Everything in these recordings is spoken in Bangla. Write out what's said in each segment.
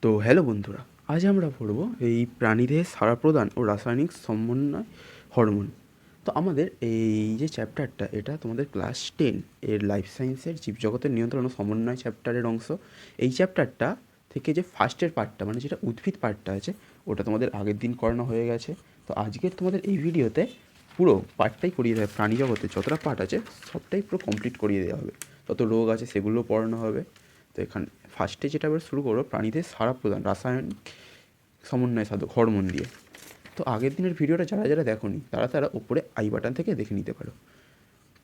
তো হ্যালো বন্ধুরা, আজ আমরা পড়ব এই প্রাণীদেহে সাড়া প্রদান ও রাসায়নিক সমন্বয় হরমোন। তো আমাদের এই যে চ্যাপ্টারটা, এটা তোমাদের ক্লাস 10 এর লাইফ সায়েন্সের জীবজগতের নিয়ন্ত্রণ ও সমন্বয় চ্যাপ্টারের অংশ। এই চ্যাপ্টারটা থেকে যে ফার্স্টের পার্টটা, মানে যেটা উদ্ভিদ পার্টটা আছে, ওটা তোমাদের আগের দিন করানো হয়ে গেছে। তো আজকের তোমাদের এই ভিডিওতে পুরো পার্টটাই করিয়ে দেওয়া, প্রাণী জগতে যতটা পার্ট আছে সবটাই পুরো কমপ্লিট করিয়ে দেওয়া হবে। তত রোগ আছে সেগুলোও পড়ানো হবে। তো এখানে ফার্স্টে যেটা এবার শুরু করবো, প্রাণীদের সাড়া প্রদান রাসায়নিক সমন্বয় সাধক হরমোন দিয়ে। তো আগের দিনের ভিডিওটা যারা যারা দেখোনি তারা উপরে আই বাটন থেকে দেখে নিতে পারো।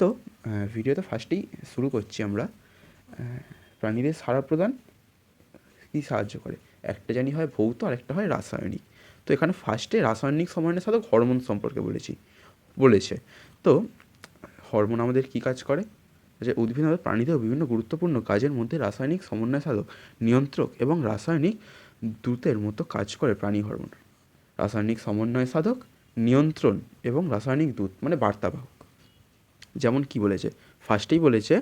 তো ভিডিওতে ফার্স্টেই শুরু করছি আমরা। প্রাণীদের সাড়া প্রদান কী সাহায্য করে, একটা জানি হয় ভৌত আর একটা হয় রাসায়নিক। তো এখানে ফার্স্টে রাসায়নিক সমন্বয় সাধক হরমোন সম্পর্কে বলেছে। তো হরমোন আমাদের কী কাজ করে, যে উদ্ভিদ আমাদের প্রাণীদেহ বিভিন্ন গুরুত্বপূর্ণ কাজের মধ্যে রাসায়নিক সমন্বয় সাধক, নিয়ন্ত্রক এবং রাসায়নিক দূতের মতো কাজ করে প্রাণী হরমোন। রাসায়নিক সমন্বয় সাধক, নিয়ন্ত্রণ এবং রাসায়নিক দূত মানে বার্তাবাহক। যেমন কি বলেছে, ফার্স্টেই বলেছে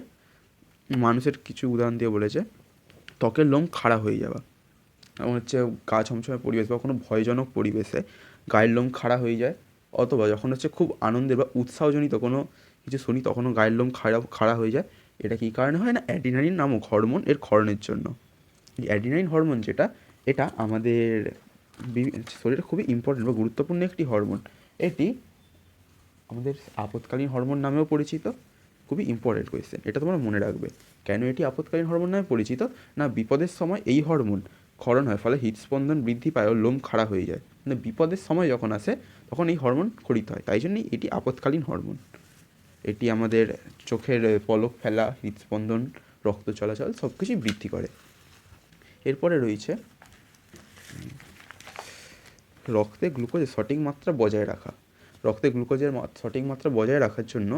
মানুষের কিছু উদাহরণ দিয়ে বলেছে, ত্বকের লোম খাড়া হয়ে যাওয়া, এবং হচ্ছে গা ছমছমে পরিবেশ বা কোনো ভয়জনক পরিবেশে গায়ের লোম খাড়া হয়ে যায়। অথবা যখন হচ্ছে খুব আনন্দের বা উৎসাহজনিত কোনো কিছু শুনি তখনও গায়ের লোম খাড়া হয়ে যায়। এটা কী কারণে হয় না, অ্যাড্রিনালিন নামক হরমোন এর ক্ষরণের জন্য। এই অ্যাড্রিনালিন হরমোন যেটা, এটা আমাদের শরীরে খুবই ইম্পর্টেন্ট বা গুরুত্বপূর্ণ একটি হরমোন। এটি আমাদের আপৎকালীন হরমোন নামেও পরিচিত। খুবই ইম্পর্টেন্ট কোয়েশ্চেন, এটা তোমরা মনে রাখবে। কেন এটি আপৎকালীন হরমোন নামে পরিচিত? না, বিপদের সময় এই হরমোন ক্ষরণ হয়, ফলে হৃদস্পন্দন বৃদ্ধি পায় ও লোম খাড়া হয়ে যায়। মানে বিপদের সময় যখন আসে তখন এই হরমোন খরিত হয়, তাই জন্যই এটি আপৎকালীন হরমোন। এটি আমাদের চোখের পলক ফেলা, হৃদস্পন্দন, রক্ত চলাচল সব কিছুই বৃদ্ধি করে। এরপরে রয়েছে রক্তে গ্লুকোজের সঠিক মাত্রা বজায় রাখা। রক্তে গ্লুকোজের সঠিক মাত্রা বজায় রাখার জন্য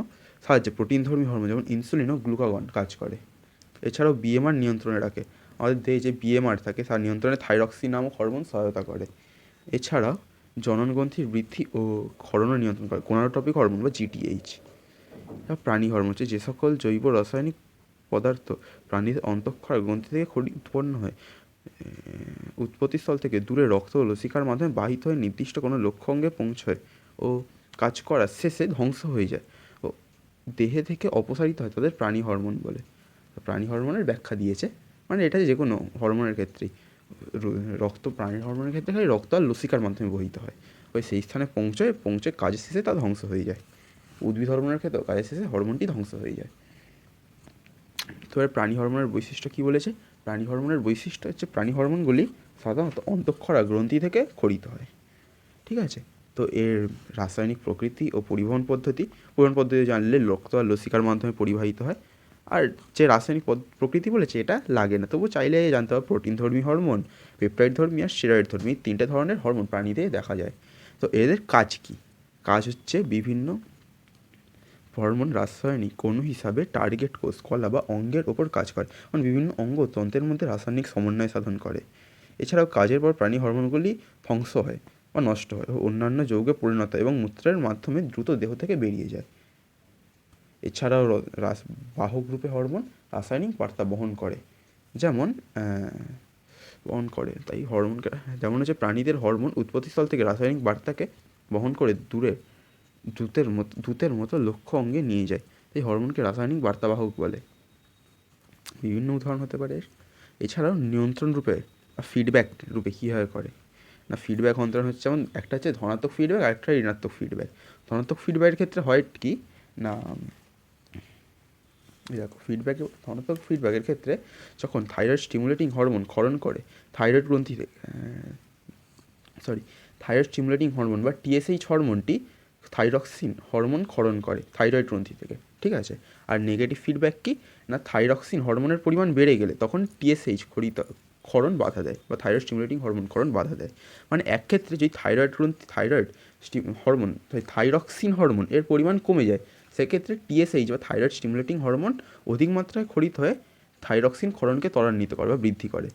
সাহায্যে প্রোটিনধর্মী হরমোন যেমন ইনসুলিন ও গ্লুকাগন কাজ করে। এছাড়াও বিএমআর নিয়ন্ত্রণে রাখে। আমাদের দেহে যে বিএমআর থাকে তার নিয়ন্ত্রণে থাইরক্সিন নামক হরমোন সহায়তা করে। এছাড়াও জননগ্রন্থির বৃদ্ধি ও ক্ষরণও নিয়ন্ত্রণ করে গোনাডোট্রপিক হরমোন বা জিটিএইচ। প্রাণী হরমোন হচ্ছে যে সকল জৈব রাসায়নিক পদার্থ প্রাণীর অন্তঃক্ষরা গ্রন্থি থেকে উৎপন্ন হয়, উৎপত্তিস্থল থেকে দূরে রক্ত ও লসিকার মাধ্যমে বাহিত হয়ে নির্দিষ্ট কোনো লক্ষ্য অঙ্গে পৌঁছয় ও কাজ করার শেষে ধ্বংস হয়ে যায় ও দেহে থেকে অপসারিত হয়, তাদের প্রাণী হরমোন বলে। প্রাণী হরমোনের ব্যাখ্যা দিয়েছে, মানে এটা যে কোনো হরমোনের ক্ষেত্রেই, রক্ত প্রাণীর হরমোনের ক্ষেত্রে খালি রক্ত আর লসিকার মাধ্যমে বহিত হয়, ওই সেই স্থানে পৌঁছে কাজের শেষে তা ধ্বংস হয়ে যায়। উদ্ভিদ হরমোনের ক্ষেত্রেও কাজের শেষে হরমোনটি ধ্বংস হয়ে যায়। তো এবার প্রাণী হরমোনের বৈশিষ্ট্য কী বলেছে, প্রাণী হরমোনের বৈশিষ্ট্য হচ্ছে প্রাণী হরমোনগুলি সাধারণত অন্তঃক্ষরা গ্রন্থি থেকে খরিত হয়। ঠিক আছে, তো এর রাসায়নিক প্রকৃতি ও পরিবহন পদ্ধতি জানলে রক্ত আর লসিকার মাধ্যমে পরিবাহিত হয়। আর যে রাসায়নিক প্রকৃতি বলেছে এটা লাগে না, তবু চাইলে জানতে হবে প্রোটিনধর্মী হরমোন, পেপটাইডধর্মী আর স্টেরয়েডধর্মী, তিনটে ধরনের হরমোন প্রাণীতে দেখা যায়। তো এদের কাজ কী? কাজ হচ্ছে বিভিন্ন হরমোন রাসায়নিক অণু হিসাবে টার্গেট কোষ, কলা বা অঙ্গের ওপর কাজ করে, কারণ বিভিন্ন অঙ্গ তন্ত্রের মধ্যে রাসায়নিক সমন্বয় সাধন করে। এছাড়াও কাজের পর প্রাণী হরমোনগুলি ধ্বংস হয় বা নষ্ট হয় ও অন্যান্য যৌগে পরিণত এবং মূত্রের মাধ্যমে দ্রুত দেহ থেকে বেরিয়ে যায়। এছাড়াও বাহক রূপে হরমোন রাসায়নিক বার্তা বহন করে, যেমন তাই হরমোনকে, যেমন হচ্ছে প্রাণীদের হরমোন উৎপত্তিস্থল থেকে রাসায়নিক বার্তাকে বহন করে দূতের মতো লক্ষ্য অঙ্গে নিয়ে যায়। এই হরমোনকে রাসায়নিক বার্তাবাহক বলে। বিভিন্ন উদাহরণ হতে পারে। এছাড়াও নিয়ন্ত্রণ রূপে বা ফিডব্যাক রূপে কীভাবে করে না, ফিডব্যাক অন্তরণ হচ্ছে, যেমন একটা হচ্ছে ধনাত্মক ফিডব্যাক আর একটা ঋণাত্মক ফিডব্যাক। ধনাত্মক ফিডব্যাকের ক্ষেত্রে হয় কি না, দেখো ধনাত্মক ফিডব্যাকের ক্ষেত্রে যখন থাইরয়েড স্টিমুলেটিং হরমোন ক্ষরণ করে থাইরয়েড গ্রন্থি থেকে, থাইরয়েড স্টিমুলেটিং হরমোন বা টিএসএইচ হরমোনটি থাইরক্সিন হরমোন ক্ষরণ করে থাইরয়েড গ্রন্থি থেকে। ঠিক আছে, আর নেগেটিভ ফিডব্যাক কি না, থাইরক্সিন হরমোনের পরিমাণ বেড়ে গেলে তখন টিএসএইচ ক্ষরণ বাধা দেয় বা থাইরয়েড স্টিমুলেটিং হরমোন ক্ষরণ বাধা দেয়। মানে এক ক্ষেত্রে যদি থাইরয়েড হরমোন থাইরক্সিন হরমোন এর পরিমাণ কমে যায়, সেক্ষেত্রে টিএসএইচ বা থাইরয়েড স্টিমুলেটিং হরমোন অধিক মাত্রায় ক্ষরিত হয়ে থাইরক্সিন ক্ষরণকে ত্বরান্বিত করে বা বৃদ্ধি করে।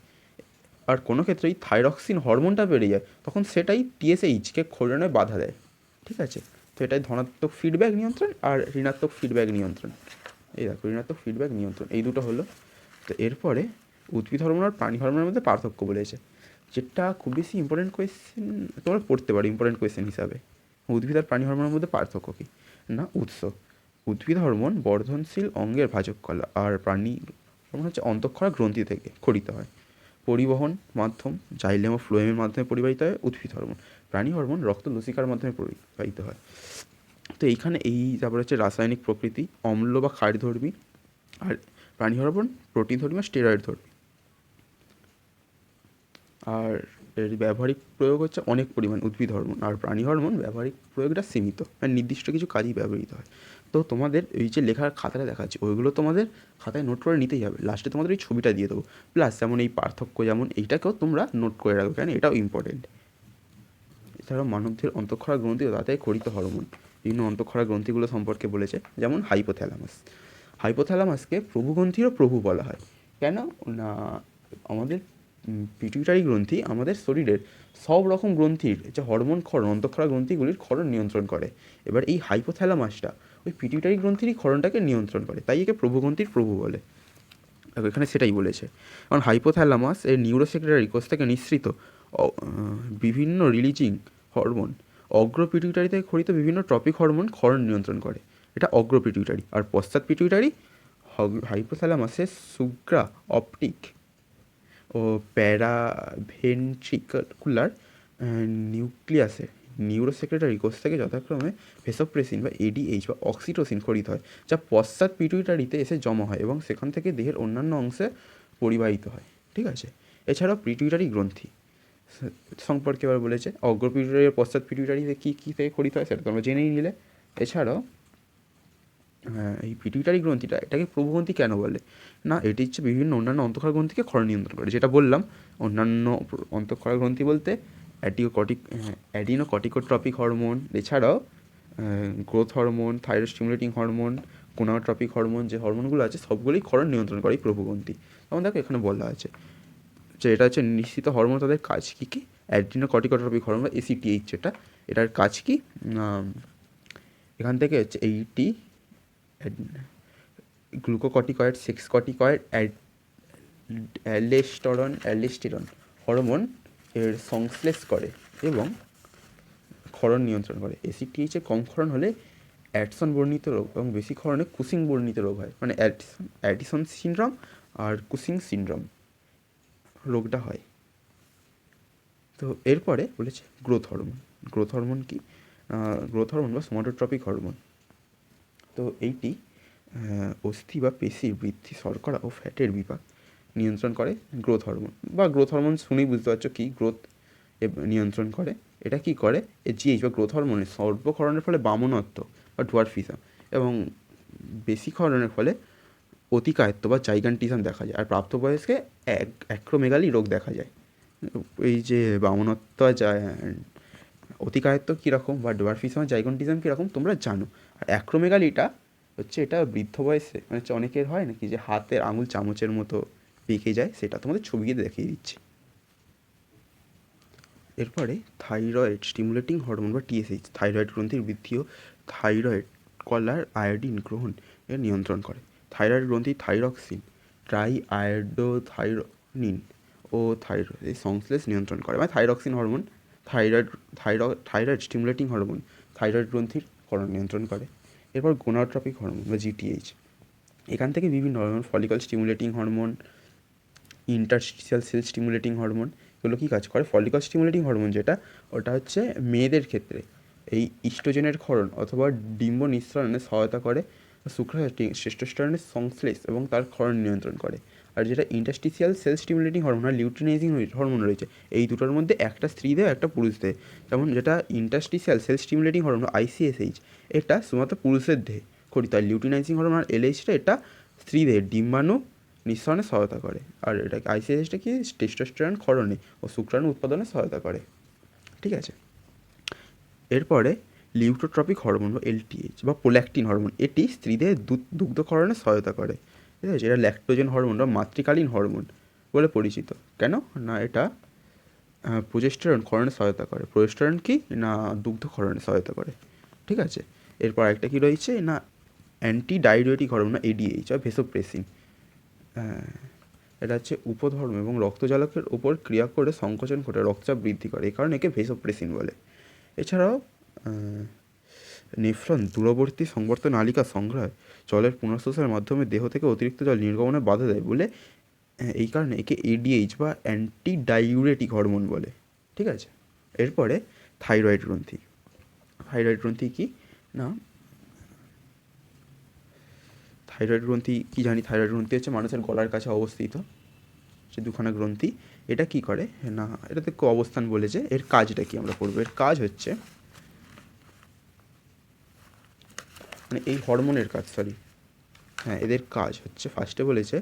আর কোনো ক্ষেত্রে এই থাইরক্সিন হরমোনটা বেড়ে যায়, তখন সেটাই টিএসএইচকে ক্ষরণে বাধা দেয়। ঠিক আছে, তো এটাই ধনাত্মক ফিডব্যাক নিয়ন্ত্রণ আর ঋণাত্মক ফিডব্যাক নিয়ন্ত্রণ। এই দেখো, ঋণাত্মক ফিডব্যাক নিয়ন্ত্রণ এই দুটো হলো। তো এরপরে উদ্ভিদ হরমোন আর প্রাণী হরমোনের মধ্যে পার্থক্য বলেছে। যেটা খুব বেশি ইম্পর্টেন্ট কোয়েশ্চেন তোমরা পড়তে পারো ইম্পর্টেন্ট কোয়েশ্চেন হিসাবে। উদ্ভিদ আর প্রাণী হরমোনের মধ্যে পার্থক্য কী? না উৎস। উদ্ভিদ হরমোন বর্ধনশীল অঙ্গের ভাজক কলা, আর প্রাণী হরমোন হচ্ছে অন্তঃক্ষরা গ্রন্থি থেকে ক্ষরিত হয়। পরিবহন মাধ্যম জাইলেম ও ফ্লোয়েমের মাধ্যমে পরিবাহিত হয় উদ্ভিদ হরমোন। প্রাণী হরমোন রক্ত লসিকার মাধ্যমে পরিবাহিত হয়। তো এইখানে এই তারপরে হচ্ছে রাসায়নিক প্রকৃতি, অম্ল বা ক্ষারধর্মী, আর প্রাণী হরমোন প্রোটিনধর্মী আর স্টেরয়েডধর্মী। আর এর ব্যবহারিক প্রয়োগ হচ্ছে অনেক পরিমাণ উদ্ভিদ হরমোন, আর প্রাণী হরমোন ব্যবহারিক প্রয়োগটা সীমিত, আর নির্দিষ্ট কিছু কাজেই ব্যবহৃত হয়। তো তোমাদের এই যে লেখার খাতাটা দেখাচ্ছি ওইগুলো তোমাদের খাতায় নোট করে নিতেই হবে। লাস্টে তোমাদের এই ছবিটা দিয়ে দেবো, প্লাস যেমন এই পার্থক্য যেমন এইটাকেও তোমরা নোট করে রাখবে, কারণ এটাও ইম্পর্টেন্ট। এছাড়াও মানবদের অন্তঃক্ষরা গ্রন্থি ও তাতে ক্ষরিত হরমোন, বিভিন্ন অন্তঃক্ষরা গ্রন্থিগুলো সম্পর্কে বলেছে, যেমন হাইপোথ্যালামাস। হাইপোথ্যালামাসকে প্রভুগ্রন্থিরও প্রভু বলা হয়। কেন না আমাদের পিটুইটারি গ্রন্থি আমাদের শরীরের সব রকম গ্রন্থির যে হরমোন ক্ষরণ, অন্তঃক্ষরা গ্রন্থিগুলির ক্ষরণ নিয়ন্ত্রণ করে। এবার এই হাইপোথ্যালামাসটা ওই পিটুইটারি গ্রন্থিরই ক্ষরণটাকে নিয়ন্ত্রণ করে, তাই একে প্রভুগ্রন্থির প্রভু বলে। এখানে সেটাই বলেছে। কারণ হাইপোথ্যালামাস এর নিউরোসেক্রেটারি কোষ থেকে নিঃসৃত বিভিন্ন রিলিজিং হরমোন অগ্র পিটুইটারি থেকে ক্ষরিত বিভিন্ন ট্রপিক হরমোন ক্ষরণ নিয়ন্ত্রণ করে। এটা অগ্র পিটুইটারি। আর পশ্চাৎ পিটুইটারি হাইপোথ্যালামাসের সুগ্রা অপটিক ও প্যারাভেন্ট্রিকুলার নিউক্লিয়াসে নিউরোসেক্রেটারি কোষ থেকে যথাক্রমে ভেসোপ্রেসিন বা এডিএইচ বা অক্সিটোসিন ক্ষরিত হয়, যা পশ্চাৎ পিটুইটারিতে এসে জমা হয় এবং সেখান থেকে দেহের অন্যান্য অংশে পরিবাহিত হয়। ঠিক আছে। এছাড়াও পিটুইটারি গ্রন্থি সম্পর্কে এবার বলেছে, অগ্র পিটুইটারি আর পশ্চাৎ পিটুইটারিতে কী কী থেকে ক্ষরিত হয় সেটা তোমরা জেনেই নিলে। এছাড়াও এই পিটুইটারি গ্রন্থিটা এটাকে প্রভুগ্রন্থি কেন বলে? না এটি হচ্ছে বিভিন্ন অন্যান্য অন্তঃক্ষরা গ্রন্থিকে ক্ষরণ নিয়ন্ত্রণ করে, যেটা বললাম। অন্যান্য অন্তঃক্ষরা গ্রন্থি বলতে অ্যাডিনোকর্টিকোট্রপিক হরমোন, এছাড়াও growth hormone, thyroid stimulating hormone, gonadotropic hormone, যে হরমোনগুলো আছে সবগুলোই ক্ষরণ নিয়ন্ত্রণ করে এই প্রভুগ্রন্থি। যেমন দেখো এখানে বলা আছে যে এটা হচ্ছে নিশ্চিত হরমোন, তাদের কাজ কী কী? অ্যাডিনোকর্টিকোট্রপিক হরমোন বা এসিটিএইচ, যেটা এটার কাজ কী? এখান থেকে হচ্ছে এইটি glucocorticoid, sex corticoid, aldosterone hormone এর সংশ্লেষ করে এবং ক্ষরণ নিয়ন্ত্রণ করে। এসিটিএইচের কম ক্ষরণ হলে অ্যাডসন বর্ণিত রোগ এবং বেশি ক্ষরণে কুসিং বর্ণিত রোগ হয়, মানে অ্যাডিসন সিনড্রোম আর কুসিং সিনড্রোম রোগটা হয়। তো এরপরে বলেছে গ্রোথ হরমোন। গ্রোথ হরমোন কি? গ্রোথ হরমোন বা সোমাটোট্রপিক হরমোন, তো এইটি অস্থি বা পেশির বৃদ্ধি, শর্করা ও ফ্যাটের বিপাক নিয়ন্ত্রণ করে। গ্রোথ হরমোন বা গ্রোথ হরমোন শুনেই বুঝতে পারছো কি গ্রোথ নিয়ন্ত্রণ করে। এটা কি করে? জিএইচ বা গ্রোথ হরমোনের সর্বক্ষরণের ফলে বামনত্ব বা ডোয়ার্ফিজম এবং বেশি ক্ষরণের ফলে অতিকায়ত্ব বা জাইগান্টিজম দেখা যায়। আর প্রাপ্তবয়স্কে অ্যাক্রোমেগালি রোগ দেখা যায়। এই যে বামনত্ব অতিকায়ত্ব কীরকম বা ডোয়ার্ফিজম জাইগান্টিজম কীরকম তোমরা জানো। আর অ্যাক্রোমেগালিটা হচ্ছে এটা বৃদ্ধ বয়সে মানে হচ্ছে অনেকের হয় নাকি যে হাতের আঙুল চামচের মতো পেকে যায়, সেটা তোমাদের ছবিতে দেখিয়ে দিচ্ছি। এরপরে থাইরয়েড স্টিমুলেটিং হরমোন বা টিএসএইচ থাইরয়েড গ্রন্থির বৃদ্ধি ও থাইরয়েড কলার আয়োডিন গ্রহণ এর নিয়ন্ত্রণ করে। থাইরয়েড গ্রন্থি থাইরক্সিন, ট্রাই আয়োডোথাইরোনিন ও থাইরয়েড এই সংশ্লেষ নিয়ন্ত্রণ করে, মানে thyroxine hormone thyroid stimulating hormone thyroid গ্রন্থির ক্ষরণ নিয়ন্ত্রণ করে। এরপর গোনাডোট্রপিক হরমোন বা জিটিএইচ, এখান থেকে বিভিন্ন hormone follicle stimulating hormone, interstitial sell stimulating hormone, এগুলো কী কাজ করে? ফলিকল স্টিমুলেটিং হরমোন যেটা, ওটা হচ্ছে মেয়েদের ক্ষেত্রে এই ইস্ট্রোজেনের ক্ষরণ অথবা ডিম্ব নিঃসরণে সহায়তা করে, শুক্রাণু টেস্টোস্টেরনের সংশ্লেষ এবং তার ক্ষরণ নিয়ন্ত্রণ করে। আর যেটা ইন্টারস্টিশিয়াল সেল স্টিমুলেটিং হরমোন আর লিউটিনাইজিং হরমোন রয়েছে, এই দুটোর মধ্যে একটা স্ত্রীদের একটা পুরুষদের। যেমন যেটা interstitial sell stimulating hormone ICSH, এটা শুধুমাত্র পুরুষদের দেহে ক্ষরিত। আর লিউটিনাইজিং হরমোন আর এলএইচটা এটা স্ত্রীদের ডিম্বাণু নিঃসরণে সহায়তা করে। আর এটাকে আইসিএসটা কি টেস্টোস্টেরন ক্ষরণে ও শুক্রাণু উৎপাদনে সহায়তা করে। ঠিক আছে। এরপরে লিউটোট্রপিক হরমোন বা এলটিএইচ বা প্রোল্যাক্টিন হরমোন, এটি স্ত্রীদের দুগ্ধক্ষরণে সহায়তা করে। ঠিক আছে। এটা ল্যাক্টোজেন হরমোন বা মাতৃকালীন হরমোন বলে পরিচিত। কেন না এটা প্রোজেস্টেরন ক্ষরণে সহায়তা করে। প্রোজেস্টেরন কি না দুগ্ধক্ষরণে সহায়তা করে। ঠিক আছে। এরপর একটা কী রয়েছে না অ্যান্টি ডাইউরেটিক হরমোন বা এডিএইচ বা ভেসোপ্রেসিন। এটা হচ্ছে উপধর্ম এবং রক্তজালকের উপর ক্রিয়া করে সংকোচন করে রক্তচাপ বৃদ্ধি করে, এই কারণে একে ভেসোপ্রেসিন বলে। এছাড়াও নেফ্রন দূরবর্তী সংবর্ত নালিকা সংগ্রহে জলের পুনঃশোষণের মাধ্যমে দেহ থেকে অতিরিক্ত জল নির্গমনে বাধা দেয় বলে এই কারণে একে এডিএইচ বা অ্যান্টি ডাইউরেটিক হরমোন বলে। ঠিক আছে, এরপরে থাইরয়েড গ্রন্থি। থাইরয়েড গ্রন্থি কি না, থাইরয়েড গ্রন্থি কি জানি, থাইরয়েড গ্রন্থি হচ্ছে মানুষের গলার কাছে অবস্থিত সে দুখানা গ্রন্থি। এটা কি করে না, এটাতে অবস্থান বলেছে, এর কাজটা কি আমরা করবো। এর কাজ হচ্ছে মানে এই হরমোনের কাজ, হ্যাঁ এদের কাজ হচ্ছে ফার্স্টে বলেছে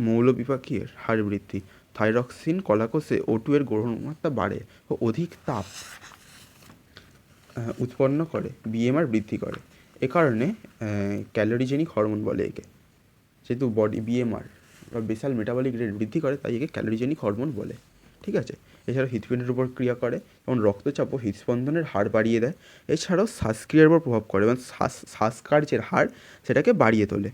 মৌলবিপাকীর হার বৃদ্ধি, থাইরক্সিন কলাকোষে O2 এর গ্রহণমাত্রা বাড়ে ও অধিক তাপ উৎপন্ন করে, বিএমআর বৃদ্ধি করে। এ কারণে ক্যালোরিজেনিক হরমোন বলে একে, যেহেতু বডি বিএমআর বা বেসাল মেটাবলিক রেট বৃদ্ধি করে তাই একে ক্যালোরিজেনিক হরমোন বলে। ঠিক আছে, এছাড়াও হৃৎপিণ্ডের উপর ক্রিয়া করে, যেমন রক্তচাপ ও হৃদস্পন্দনের হার বাড়িয়ে দেয়। এছাড়াও শ্বাসক্রিয়ার উপর প্রভাব করে এবং শ্বাসকার্যের হার সেটাকে বাড়িয়ে তোলে।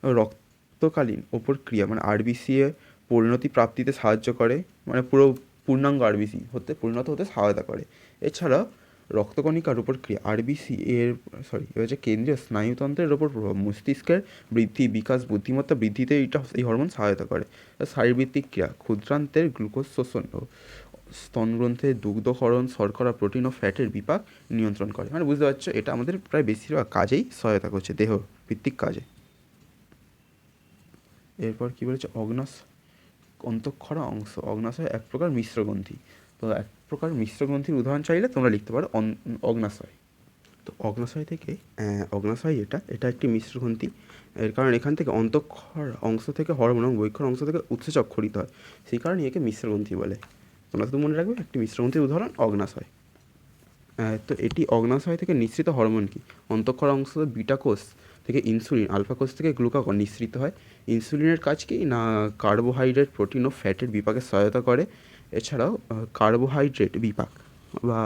রক্তকালীন ওপর ক্রিয়া মানে আরবিসি এ পরিণতি প্রাপ্তিতে সাহায্য করে, মানে পুরো পূর্ণাঙ্গ আরবিসি পরিণত হতে সহায়তা করে। এছাড়াও রক্তকণিকার উপর ক্রিয়া আরবিসি এর এ হচ্ছে কেন্দ্রীয় স্নায়ুতন্ত্রের ওপর প্রভাব, মস্তিষ্কের বৃদ্ধি বিকাশ বুদ্ধিমত্তা বৃদ্ধিতে এই হরমোন সহায়তা করে। শারীরবৃত্তিক ক্রিয়া ক্ষুদ্রান্তের গ্লুকোজ শোষণ ও স্তনগ্রন্থের দুগ্ধকরণ, শর্করা, প্রোটিন ও ফ্যাটের বিপাক নিয়ন্ত্রণ করে। মানে বুঝতে পারছো, এটা আমাদের প্রায় বেশিরভাগ কাজেই সহায়তা করছে, দেহ ভিত্তিক কাজে। এরপর কি বলেছে, অন্তঃক্ষরা অংশ। অগ্নাশয় এক প্রকার মিশ্র গ্রন্থি। তো এক প্রকার মিশ্র গ্রন্থির উদাহরণ চাইলে তোমরা লিখতে পারো অগ্নাশয়। তো অগ্নাশয় থেকে অগ্নাশয় এটা একটি মিশ্র গ্রন্থি, এর কারণ এখান থেকে অন্তঃক্ষরা অংশ থেকে হরমোন এবং বহিঃক্ষরা অংশ থেকে উৎসেচক খরিত হয়, সেই কারণে একে মিশ্র গ্রন্থি বলে। তোমরা শুধু মনে রাখবে একটি মিশ্র গ্রন্থির উদাহরণ অগ্নাশয়। তো এটি অগ্নাশয় থেকে নিঃসৃত হরমোন কি, অন্তঃক্ষরা অংশ বিটা কোষ থেকে ইনসুলিন, আলফা কোষ থেকে গ্লুকাগন নিঃসৃত হয়। ইনসুলিনের কাজ কি না, কার্বোহাইড্রেট, প্রোটিন ও ফ্যাটের বিপাকে সহায়তা করে। এছাড়াও কার্বোহাইড্রেট বিপাক বা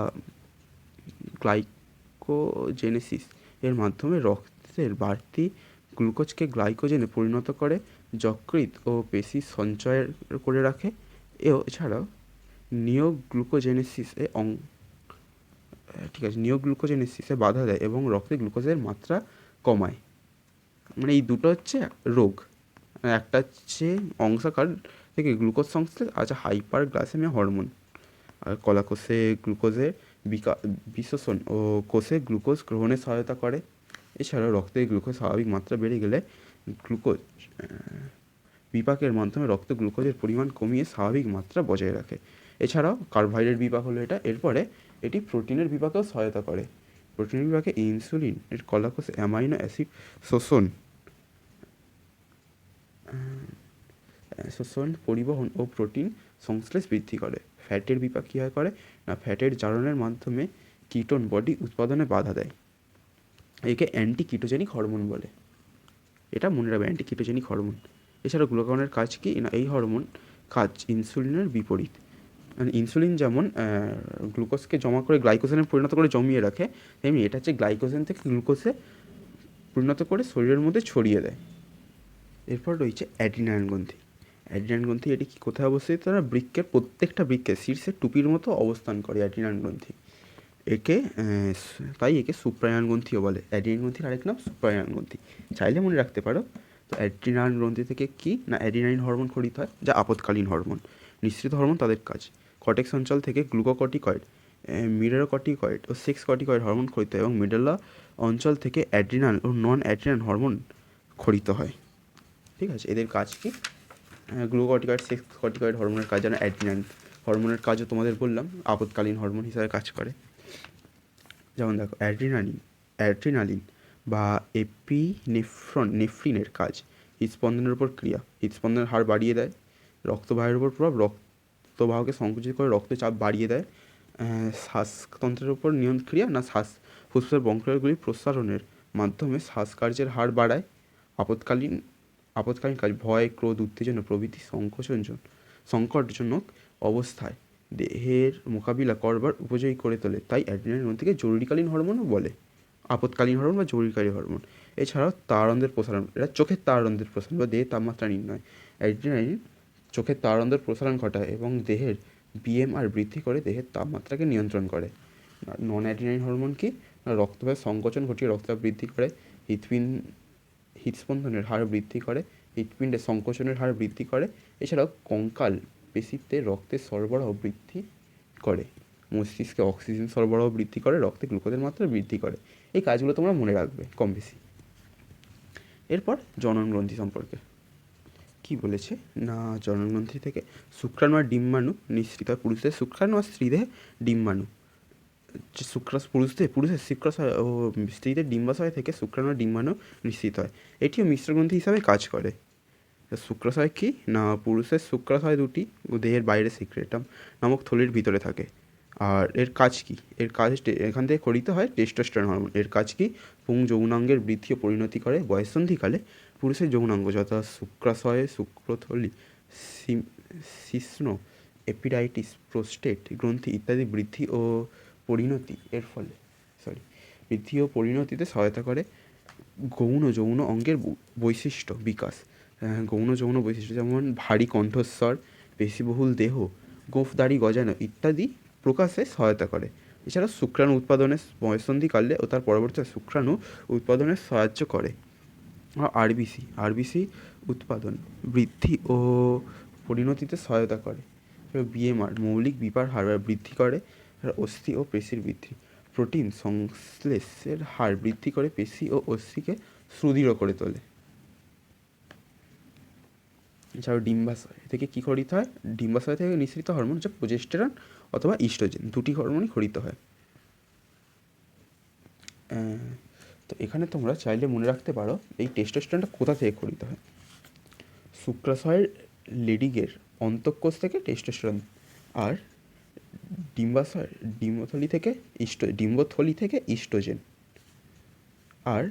গ্লাইকোজেনেসিস এর মাধ্যমে রক্তের বাড়তি গ্লুকোজকে গ্লাইকোজেনে পরিণত করে, যকৃৎ ও পেশি সঞ্চয় করে রাখে। এছাড়াও নিওগ্লুকোজেনেসিসে নিওগ্লুকোজেনেসিসে বাধা দেয় এবং রক্তে গ্লুকোজের মাত্রা কমায়। মানে এই দুটো হচ্ছে রোগ, একটা হচ্ছে অংশাকার থেকে গ্লুকোজ সংশ্লেষ, আছে হাইপার গ্লাইসেমিয়া হরমোন। আর কলাকোষে গ্লুকোজের বিশোষণ ও কোষে গ্লুকোজ গ্রহণে সহায়তা করে। এছাড়াও রক্তে গ্লুকোজ স্বাভাবিক মাত্রা বেড়ে গেলে গ্লুকোজ বিপাকের মাধ্যমে রক্তে গ্লুকোজের পরিমাণ কমিয়ে স্বাভাবিক মাত্রা বজায় রাখে। এছাড়াও কার্বোহাইড্রেট বিপাক হলো এরপরে এটি প্রোটিনের বিপাকেও সহায়তা করে। প্রোটিনের বিপাকে ইনসুলিন এর কলাকোষ অ্যামাইনো অ্যাসিড শোষণ, পরিবহন ও প্রোটিন সংশ্লেষ বৃদ্ধি করে। ফ্যাটের বিপাক কী করে না, ফ্যাটের জারণের মাধ্যমে কিটোন বডি উৎপাদনে বাধা দেয়, একে অ্যান্টি কিটোজেনিক হরমোন বলে। এটা মনে রাখবে, অ্যান্টি কিটোজেনিক হরমোন। এছাড়া গ্লুকাগনের কাজ কি না, এই হরমোন কাজ ইনসুলিনের বিপরীত। ইনসুলিন যেমন গ্লুকোজকে জমা করে গ্লাইকোজেনে পরিণত করে জমিয়ে রাখে, তেমনি এটা হচ্ছে গ্লাইকোজেন থেকে গ্লুকোজে পরিণত করে শরীরের মধ্যে ছড়িয়ে দেয়। এরপর রয়েছে অ্যাড্রিনালিন গ্রন্থি। অ্যাড্রিনালিন গ্রন্থি এটি কি কোথায় অবস্থিত, তারা বৃক্কের প্রত্যেকটা বৃক্কের শীর্ষে টুপির মতো অবস্থান করে অ্যাড্রিনালিন গ্রন্থি। তাই একে সুপ্রায়ন গ্রন্থিও বলে। অ্যাড্রিনালিন গ্রন্থির আরেক নাম সুপ্রায়ন গ্রন্থি, চাইলে মনে রাখতে পারো। তো অ্যাড্রিনালিন গ্রন্থি থেকে কি না, অ্যাড্রিনালিন হরমোন খরিত হয়, যা আপৎকালীন হরমোন। নিঃসৃত হরমোন তাদের কাজ, কর্টেক্স অঞ্চল থেকে গ্লুকোকর্টিকয়েড, মিডারকর্টিকয়েড ও সেক্স কর্টিকয়েড হরমোন খরিত হয় এবং মিডালা অঞ্চল থেকে অ্যাড্রিনাল ও নন অ্যাড্রিনাল হরমোন খরিত হয়। ঠিক আছে, এদের কাজ কি, গ্লুকোকর্টিকয়েড, সেক্স কর্টিকয়েড হরমোনের কাজ, যেন অ্যাড্রিনালিন হরমোনের কাজও তোমাদের বললাম আপৎকালীন হরমোন হিসাবে কাজ করে। যেমন দেখো, অ্যাড্রিনালিন বা নেফ্রিনের কাজ হৃদস্পন্দনের উপর ক্রিয়া, হৃদস্পন্দনের হার বাড়িয়ে দেয়। রক্তবাহের উপর প্রভাব, রক্তবাহকে সংকুচিত করে রক্তচাপ বাড়িয়ে দেয়। শ্বাসতন্ত্রের উপর ক্রিয়া না, ফুসফুসের বঙ্কায়গুলি প্রসারণের মাধ্যমে শ্বাসকার্যের হার বাড়ায়। আপৎকালীন কাজ ভয়, ক্রোধ, উত্তেজনা প্রভৃতি সংকটজনক অবস্থায় দেহের মোকাবিলা করবার উপযোগী করে তোলে, তাই অ্যাড্রিনালিন গ্রন্থিকে জরুরিকালীন হরমোনও বলে, আপৎকালীন হরমোন বা জরুরিকালীন হরমোন। এছাড়াও তাররন্ধ্রের প্রসারণ, এটা চোখের তাররন্ধ্রের প্রসারণ বা দেহের তাপমাত্রা নির্ণয়। অ্যাড্রিনালিন চোখের তারারন্ধ্র প্রসারণ ঘটায় এবং দেহের বিএমআর বৃদ্ধি করে দেহের তাপমাত্রাকে নিয়ন্ত্রণ করে। নন অ্যাড্রিনালিন হরমোন কি? না রক্তবাহের সংকোচন ঘটিয়ে রক্তচাপ বৃদ্ধি করে, হৃদস্পন্দনের হার বৃদ্ধি করে, হৃৎপিণ্ডের সংকোচনের হার বৃদ্ধি করে, এছাড়াও কঙ্কাল পেশিতে রক্তের সরবরাহ বৃদ্ধি করে, মস্তিষ্কে অক্সিজেন সরবরাহ বৃদ্ধি করে, রক্তে গ্লুকোজের মাত্রা বৃদ্ধি করে। এই কাজগুলো তোমরা মনে রাখবে কম বেশি। এরপর জননগ্রন্থি সম্পর্কে কি বলেছে না জননগ্রন্থি থেকে শুক্রাণু আর ডিম্বাণু নিঃসৃত হয়। পুরুষদের শুক্রাণু আর স্ত্রীদের ডিম্বাণু। পুরুষদের শুক্রাশয় ও স্ত্রীদের ডিম্বাশয় থেকে শুক্রাণু আর ডিম্বাণু নিঃসৃত হয়। এটিও মিশ্রগ্রন্থি হিসাবে কাজ করে। শুক্রাশয় কি না পুরুষের শুক্রাশয় দুটি দেহের বাইরে সিক্রেটাম নামক থলির ভিতরে থাকে। আর এর কাজ কি? এর কাজ এখান থেকে খরিত হয় টেস্টোস্টেরন হরমোন। এর কাজ কি? পুং যৌনাঙ্গের বৃদ্ধি ও পরিণতি করে। বয়ঃসন্ধিকালে পুরুষের যৌনাঙ্গ যথা শুক্রাশয়, শুক্রথলি, শিশ্ন, এপিডাইটিস, প্রোস্টেট গ্রন্থি ইত্যাদি বৃদ্ধি ও পরিণতিতে সহায়তা করে। যৌন অঙ্গের বৈশিষ্ট্য বিকাশ। যৌন বৈশিষ্ট্য যেমন ভারী কণ্ঠস্বর, পেশিবহুল দেহ, গোঁফ দাড়ি গজানো ইত্যাদি প্রকাশে সহায়তা করে। এছাড়া শুক্রাণু উৎপাদনে বয়ঃসন্ধিকালে ও তার পরবর্তী শুক্রাণু উৎপাদনে সাহায্য করে। আরবিসি উৎপাদন বৃদ্ধি ও পরিণতিতে সহায়তা করে। বিএমআর মৌলিক বিপার হার বৃদ্ধি করে, অস্থি ও পেশির বৃদ্ধি। প্রোটিন সংশ্লেষের হার বৃদ্ধি করে পেশি ও অস্থিকে সুদৃঢ় করে তোলে। এছাড়াও ডিম্বাশয় থেকে কী খরিত হয়? ডিম্বাশয় থেকে নিঃসৃত হরমোন হচ্ছে প্রোজেস্টেরন অথবা ইস্ট্রোজেন, দুটি হরমোনই খরিত হয়। তো এখানে তোমরা চাইলে মনে রাখতে পারো এই টেস্টোস্টেরনটা কোথা থেকে খরিত হয়। শুক্রাশয়ের লেডিগের অন্তঃকোষ থেকে টেস্টোস্টেরন, আর ডিম্বথলি থেকে ইস্ট্রোজেন, আর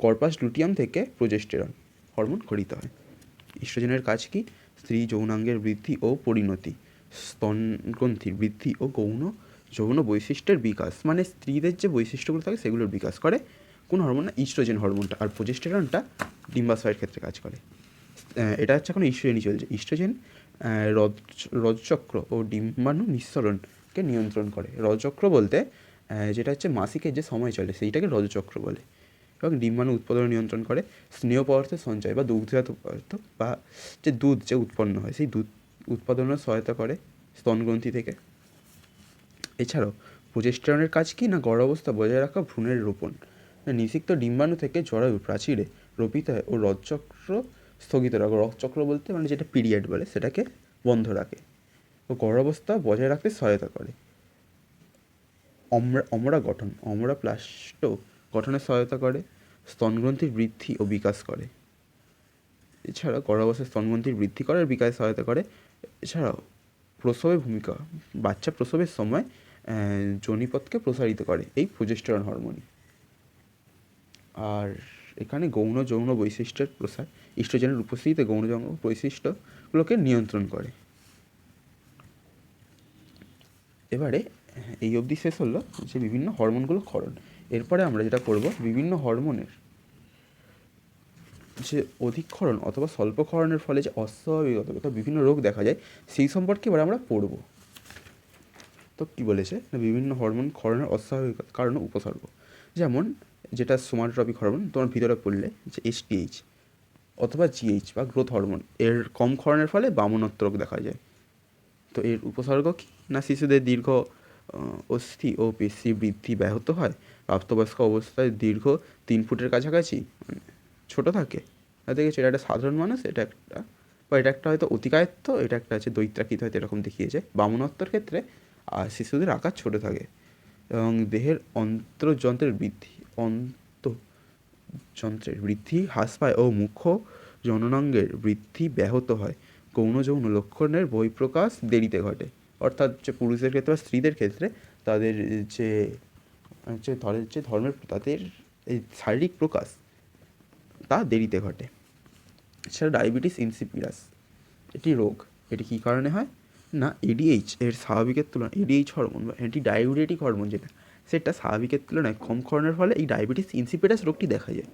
কর্পাস লুটিয়াম থেকে প্রোজেস্টেরন হরমোন খরিত হয়। ইস্ট্রোজেনের কাজ কি? স্ত্রী যৌনাঙ্গের বৃদ্ধি ও পরিণতি, স্তনগ্রন্থির বৃদ্ধি ও যৌন বৈশিষ্ট্যের বিকাশ, মানে স্ত্রীদের যে বৈশিষ্ট্যগুলো থাকে সেগুলোর বিকাশ করে কোন হরমোন না ইস্ট্রোজেন হরমোনটা। আর প্রোজেস্টেরনটা ডিম্বাশয়ের ক্ষেত্রে কাজ করে। এটা হচ্ছে এখন ইস্ট্রোজেনই চলছে। ইস্ট্রোজেন রজচক্র ও ডিম্বাণু নিঃসরণকে নিয়ন্ত্রণ করে। রজচক্র বলতে যেটা হচ্ছে মাসিকের যে সময় চলে সেইটাকে রজচক্র বলে। এবং ডিম্বাণু উৎপাদন নিয়ন্ত্রণ করে। স্নেহ পদার্থের সঞ্চয় বা দুগ্ধজাত পদার্থ বা যে দুধ যে উৎপন্ন হয় সেই দুধ উৎপাদনের সহায়তা করে স্তনগ্রন্থি থেকে। এছাড়াও প্রোজেস্টেরনের কাজ কি না গর্ভাবস্থা বজায় রাখা, ভ্রূণের রোপণ। নিষিক্ত ডিম্বাণু থেকে জরায়ু প্রাচীরে রোপিত হয় ও রজচক্র স্থগিত রাখে। রজচক্র বলতে মানে যেটা পিরিয়ড বলে সেটাকে বন্ধ রাখে ও গর্ভাবস্থা বজায় রাখতে সহায়তা করে। অমরাপ্লাস্ট গঠনে সহায়তা করে, স্তনগ্রন্থির বৃদ্ধি ও বিকাশ করে। এছাড়া গর্ভাবস্থায় স্তনগ্রন্থির বৃদ্ধি করার বিকাশে সহায়তা করে। এছাড়াও প্রসবের ভূমিকা, বাচ্চা প্রসবের সময় যোনিপথকে প্রসারিত করে এই প্রোজেস্টেরন হরমোনই। আর এখানে যৌন বৈশিষ্ট্যের প্রসার, ইস্ট্রোজেনের উপস্থিতিতে যৌন বৈশিষ্ট্যগুলোকে নিয়ন্ত্রণ করে। এবারে এই অবধি শেষ হলো যে বিভিন্ন হরমোনগুলো ক্ষরণ। এরপরে আমরা যেটা করব বিভিন্ন হরমোনের যে অধিক ক্ষরণ অথবা স্বল্প ক্ষরণের ফলে যে অস্বাভাবিকতা অথবা বিভিন্ন রোগ দেখা যায় সেই সম্পর্কে এবার আমরা পড়ব। তো কী বলেছে না বিভিন্ন হরমোন ক্ষরণের অস্বাভাবিকতা কারণ উপসর্গ, যেমন যেটা সোমাটোট্রপিক হরমোন তোমার ভিতরে পড়লে যে এসটিএইচ অথবা জিএইচ বা গ্রোথ হরমোন, এর কম ক্ষরণের ফলে বামনত্ব রোগ দেখা যায়। তো এর উপসর্গ কী না শিশুদের দীর্ঘ অস্থি ও পেশি বৃদ্ধি ব্যাহত হয়, প্রাপ্তবয়স্ক অবস্থায় দীর্ঘ 3 ফুটের কাছাকাছি ছোটো থাকে। দেখেছি এটা একটা সাধারণ মানুষ, এটা একটা হয়তো অতিকায়ত্ত, এটা একটা আছে দৈত্রাকৃত, হয়তো এরকম দেখিয়েছে। বামনত্বর ক্ষেত্রে শিশুদের আকার ছোটো থাকে এবং দেহের অন্তর্যন্ত্রের বৃদ্ধি হ্রাস পায় ও মুখ্য জননাঙ্গের বৃদ্ধি ব্যাহত হয়। যৌন লক্ষণের বহিঃপ্রকাশ দেরিতে ঘটে, অর্থাৎ যে পুরুষদের ক্ষেত্রে বা স্ত্রীদের ক্ষেত্রে তাদের তাদের এই শারীরিক প্রকাশ তা দেরিতে ঘটে। এছাড়া ডায়াবেটিস ইনসিপিডাস এটি রোগ, এটি কী কারণে হয় না এডিএইচ এর স্বাভাবিকের তুলনায় এডিএইচ হরমোন বা অ্যান্টি ডায়াবেটিক হরমোন যেটা সেটা স্বাভাবিকের তুলনায় কম ক্ষরণের ফলে এই ডায়াবেটিস ইনসিপিডাস রোগটি দেখা যায়।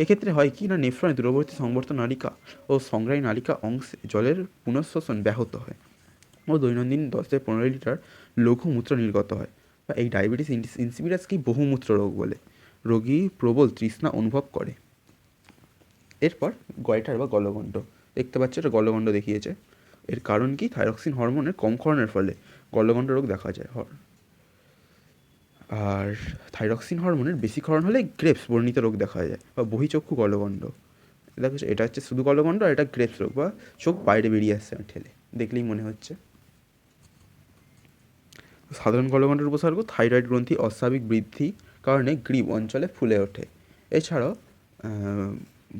এক্ষেত্রে হয় কি না, নেফ্রনে দূরবর্তী সংবর্ত নালিকা ও সংগ্রাহী নালিকা অংশে জলের পুনঃশোষণ ব্যাহত হয় ও দৈনন্দিন 10 থেকে 15 লিটার লঘু মূত্র নির্গত হয়। বা এই ডায়াবেটিস ইনসিপিডাসকেই বহুমূত্র রোগ বলে। রোগী প্রবল তৃষ্ণা অনুভব করে। এরপর গয়টার বা গলগণ্ড, দেখতে পাচ্ছ এটা গলগণ্ড দেখিয়েছে। এর কারণ কি, থাইরক্সিন হরমোনের কম ক্ষরণের ফলে গলগণ্ড রোগ দেখা যায়। আর থাইরক্সিন হরমোনের বেশি ক্ষরণ হলে গ্রেপস বর্ণিত রোগ দেখা যায় বা বহিঃচক্ষু গলগণ্ড। দেখো এটা হচ্ছে শুধু গলগণ্ড, আর এটা গ্রেপস রোগ বা চোখ বাইরে বেরিয়ে আসছে ঠেলে, দেখলেই মনে হচ্ছে। সাধারণ গলগণ্ডের উপসর্গ, থাইরয়েড গ্রন্থি অস্বাভাবিক বৃদ্ধি কারণে গ্রীব অঞ্চলে ফুলে ওঠে। এছাড়াও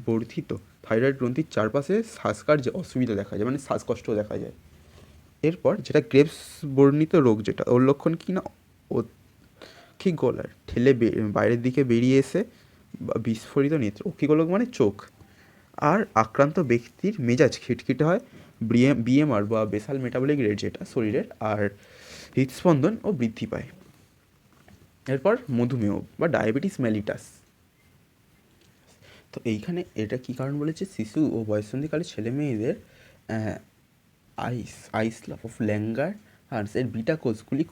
বর্ধিত থাইরয়েড গ্রন্থির চারপাশে শ্বাসকার্যে অসুবিধা দেখা যায়, মানে শ্বাসকষ্টও দেখা যায়। এরপর যেটা গ্রেপস বর্ণিত রোগ, যেটা ওর লক্ষণ কি না, অক্ষিক গলার ঠেলে বাইরের দিকে বেরিয়ে এসে বা বিস্ফোরিত নেত্র, অক্ষিক গোলক মানে চোখ। আর আক্রান্ত ব্যক্তির মেজাজ খিটখিটে হয়, বিএমআর বা বেসাল মেটাবলিক রেট যেটা শরীরের, আর হৃদস্পন্দন ও বৃদ্ধি পায়। এরপর মধুমেহ বা ডায়াবেটিস মেলিটাস। তো এইখানে এটা কী কারণ বলেছে, শিশু ও বয়ঃসন্ধিকালে ছেলে মেয়েদের আইসলাফ অফ ল্যাঙ্গার হার্সের বিটা কোষগুলি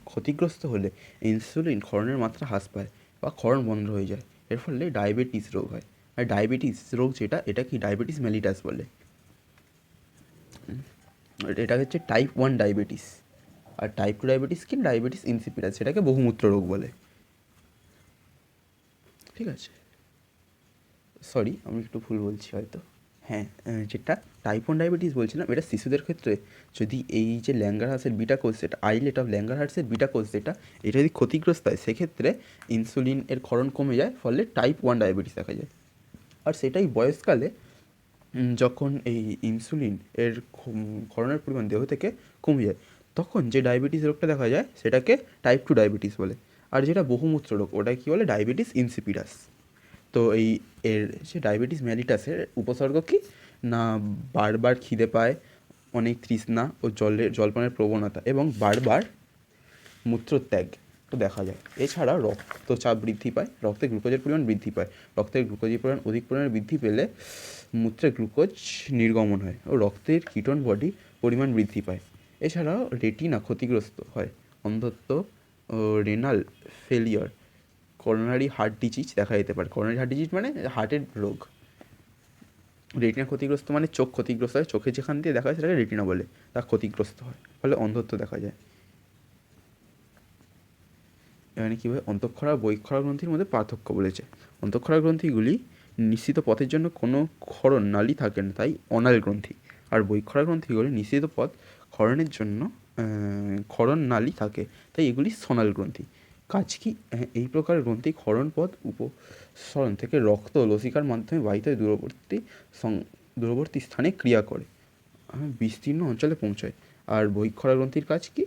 ক্ষতিগ্রস্ত হলে ইনসুলিন ক্ষরণের মাত্রা হ্রাস পায় বা ক্ষরণ বন্ধ হয়ে যায়। এর ফলে ডায়াবেটিস রোগ হয়। আর ডায়াবেটিস রোগ যেটা, এটা কি ডায়াবেটিস মেলিটাস বলে। এটা হচ্ছে টাইপ 1 ডায়াবেটিস। আর টাইপ 2 ডায়াবেটিস কি, ডায়াবেটিস ইনসিপিডাস, সেটাকে বহুমূত্র রোগ বলে। ঠিক আছে, সরি আমি একটু ভুল বলছি হয়তো। হ্যাঁ, যেটা টাইপ 1 ডায়াবেটিস বলছিলাম, এটা শিশুদের ক্ষেত্রে যদি এই যে ল্যাঙ্গারহান্সের বিটা কোষ, যেটা আইলেট অফ ল্যাঙ্গারহান্সের বিটা কোষ যেটা, এটা যদি ক্ষতিগ্রস্ত হয়, সেক্ষেত্রে ইনসুলিন এর ক্ষরণ কমে যায়, ফলে টাইপ 1 ডায়াবেটিস দেখা যায়। আর সেটাই বয়সকালে যখন এই ইনসুলিন এর ক্ষরণের পরিমাণ দেহ থেকে কমে যায়, তখন যে ডায়াবেটিস রোগটা দেখা যায় সেটাকে টাইপ 2 ডায়াবেটিস বলে। আর যেটা বহুমূত্র রোগ, ওটা কী বলে, ডায়াবেটিস ইনসিপিডাস। তো এর যে ডায়াবেটিস মেলিটাসের উপসর্গ কি না, বারবার খিদে পায়, অনেক তৃষ্ণা ও জলপানের প্রবণতা এবং বারবার মূত্রত্যাগ তো দেখা যায়। এছাড়া রক্তচাপ বৃদ্ধি পায়, রক্তে গ্লুকোজের পরিমাণ বৃদ্ধি পায়। রক্তের গ্লুকোজের পরিমাণ অধিক পরিমাণে বৃদ্ধি পেলে মূত্রে গ্লুকোজ নির্গমন হয় ও রক্তের কিটোন বডি পরিমাণ বৃদ্ধি পায়। এছাড়াও রেটিনা ক্ষতিগ্রস্ত হয়, অন্ধত্ব ও renal failure, coronary heart disease দেখা যেতে পারে। করোনারি হার্ট ডিজিজ মানে হার্টের রোগ। রেটিনা ক্ষতিগ্রস্ত মানে চোখ ক্ষতিগ্রস্ত হয়, চোখে যেখান দিয়ে দেখা যায় সেটাকে রেটিনা বলে, তা ক্ষতিগ্রস্ত হয়, ফলে অন্ধত্ব দেখা যায়। এখানে কীভাবে অন্তঃক্ষরা বহিঃক্ষরা গ্রন্থির মধ্যে পার্থক্য বলেছে। অন্তঃক্ষরা গ্রন্থিগুলি নিশ্চিত পথের জন্য কোনো ক্ষরণ নালী থাকে না, তাই অনাল গ্রন্থি। আর বহিঃক্ষরা গ্রন্থিগুলি নিশ্চিত পথ ক্ষরণের জন্য ক্ষরণ নালী থাকে, তাই এগুলি সনাল গ্রন্থি। কাজ কি, এই প্রকার গ্রন্থি ক্ষরণ পথ উপসরণ থেকে রক্ত লসিকার মাধ্যমে বাহিত হয়ে দূরবর্তী স্থানে ক্রিয়া করে বিস্তীর্ণ অঞ্চলে পৌঁছায়। আর বহিঃক্ষরা গ্রন্থির কাজ কি,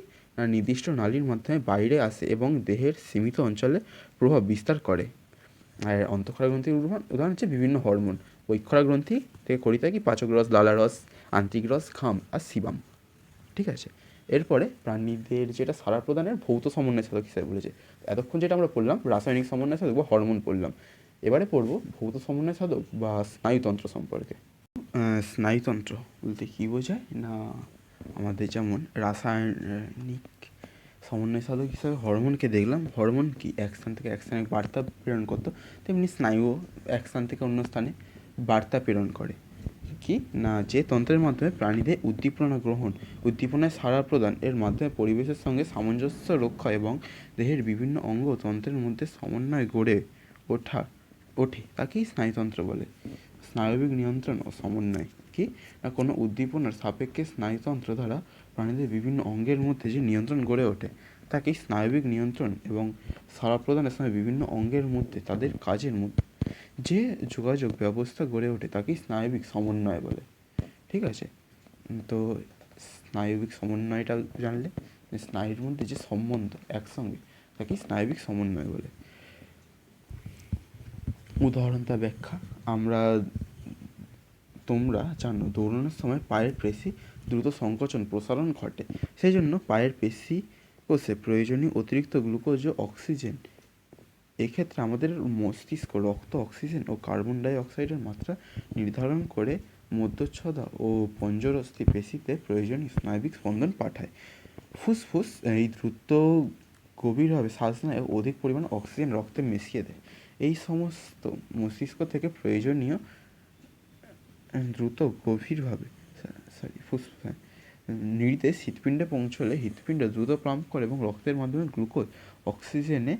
নির্দিষ্ট নালীর মাধ্যমে বাইরে আসে এবং দেহের সীমিত অঞ্চলে প্রভাব বিস্তার করে। আর অন্তঃক্ষরা গ্রন্থির উদাহরণ হচ্ছে বিভিন্ন হরমোন। বহিঃক্ষরা গ্রন্থি থেকে করি থাকি পাচক রস, লালারস, আন্ত্রিক রস, ঘাম আর সিবাম। ঠিক আছে, এরপরে প্রাণীদের যেটা সাড়া প্রদানের ভৌত সমন্বয় সাধক হিসেবে বলেছে। এতক্ষণ যেটা আমরা পড়লাম রাসায়নিক সমন্বয় সাধক বা হরমোন পড়লাম, এবারে পড়বো ভৌত সমন্বয় সাধক বা স্নায়ুতন্ত্র সম্পর্কে। স্নায়ুতন্ত্র বলতে কী বোঝায় না, আমাদের যেমন রাসায়নিক সমন্বয় সাধক হিসাবে হরমোনকে দেখলাম, হরমোন কি এক স্থান থেকে এক স্থানে বার্তা প্রেরণ করতো, তেমনি স্নায়ুও এক স্থান থেকে অন্য স্থানে বার্তা প্রেরণ করে। কি না, যে তন্ত্রের মাধ্যমে প্রাণীদের উদ্দীপনা গ্রহণ, উদ্দীপনায় সাড়া প্রদান এর মাধ্যমে পরিবেশের সঙ্গে সামঞ্জস্য রক্ষা এবং দেহের বিভিন্ন অঙ্গ তন্ত্রের মধ্যে সমন্বয় গড়ে ওঠে তাকেই স্নায়ুতন্ত্র বলে। স্নায়বিক নিয়ন্ত্রণ ও সমন্বয় কি না, কোনো উদ্দীপনার সাপেক্ষে স্নায়ুতন্ত্র দ্বারা প্রাণীদের বিভিন্ন অঙ্গের মধ্যে যে নিয়ন্ত্রণ গড়ে ওঠে তাকেই স্নায়বিক নিয়ন্ত্রণ, এবং সাড়া প্রদানের সময় বিভিন্ন অঙ্গের মধ্যে তাদের কাজের মধ্যে যে যোগাযোগ ব্যবস্থা গড়ে ওঠে তাকেই স্নায়বিক সমন্বয় বলে। ঠিক আছে, তো স্নায়বিক সমন্বয়টা জানলে, স্নায়ুর মধ্যে যে সম্বন্ধ একসঙ্গে, তাকেই স্নায়বিক সমন্বয় বলে। উদাহরণটা ব্যাখ্যা, তোমরা জানো দৌড়ানোর সময় পায়ের পেশি দ্রুত সংকোচন প্রসারণ ঘটে, সেই জন্য পায়ের পেশি কোষে প্রয়োজনীয় অতিরিক্ত গ্লুকোজ ও অক্সিজেন এক্ষেত্রে আমাদের মস্তিষ্ক রক্ত, অক্সিজেন ও কার্বন ডাই অক্সাইডের মাত্রা নির্ধারণ করে মধ্যচ্ছদা ও পঞ্জরস্থি পেশিতে প্রয়োজনীয় স্নায়বিক স্পন্দন পাঠায়। ফুসফুস এই দ্রুত গভীরভাবে শ্বাস নেয় ও অধিক পরিমাণে অক্সিজেন রক্তে মিশিয়ে দেয়। এই সমস্ত মস্তিষ্ক থেকে প্রয়োজনীয় দ্রুত গভীরভাবে ফুসফুস নির্দেশ হৃৎপিণ্ডে পৌঁছলে হৃৎপিণ্ড দ্রুত পাম্প করে এবং রক্তের মাধ্যমে গ্লুকোজ অক্সিজেনে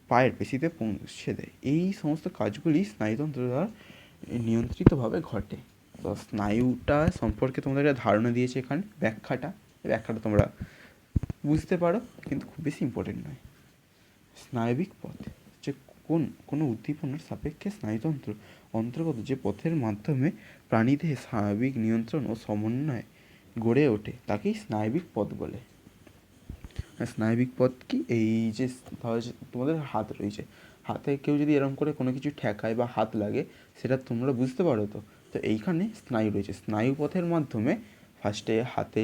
পায়ের পেশিতে পৌঁছে দেয়। এই সমস্ত কাজগুলি স্নায়ুতন্ত্র দ্বারা নিয়ন্ত্রিতভাবে ঘটে। তো স্নায়ুটা সম্পর্কে তোমাদের একটা ধারণা দিয়েছে এখানে, ব্যাখ্যাটা তোমরা বুঝতে পারো, কিন্তু খুব বেশি ইম্পর্টেন্ট নয়। স্নায়বিক পথ যে কোনো উদ্দীপনার সাপেক্ষে স্নায়ুতন্ত্র অন্তর্গত যে পথের মাধ্যমে প্রাণীদেহে স্নায়বিক নিয়ন্ত্রণ ও সমন্বয় গড়ে ওঠে তাকেই স্নায়বিক পথ বলে। স্নায়বিক পথ কি? এই যে তোমাদের হাত রয়েছে, হাতে কেউ যদি এরকম করে কোনো কিছু ঠেকায় বা হাত লাগে, সেটা তোমরা বুঝতে পারো। তো এইখানে স্নায়ু রয়েছে, স্নায়ু পথের মাধ্যমে ফার্স্টে হাতে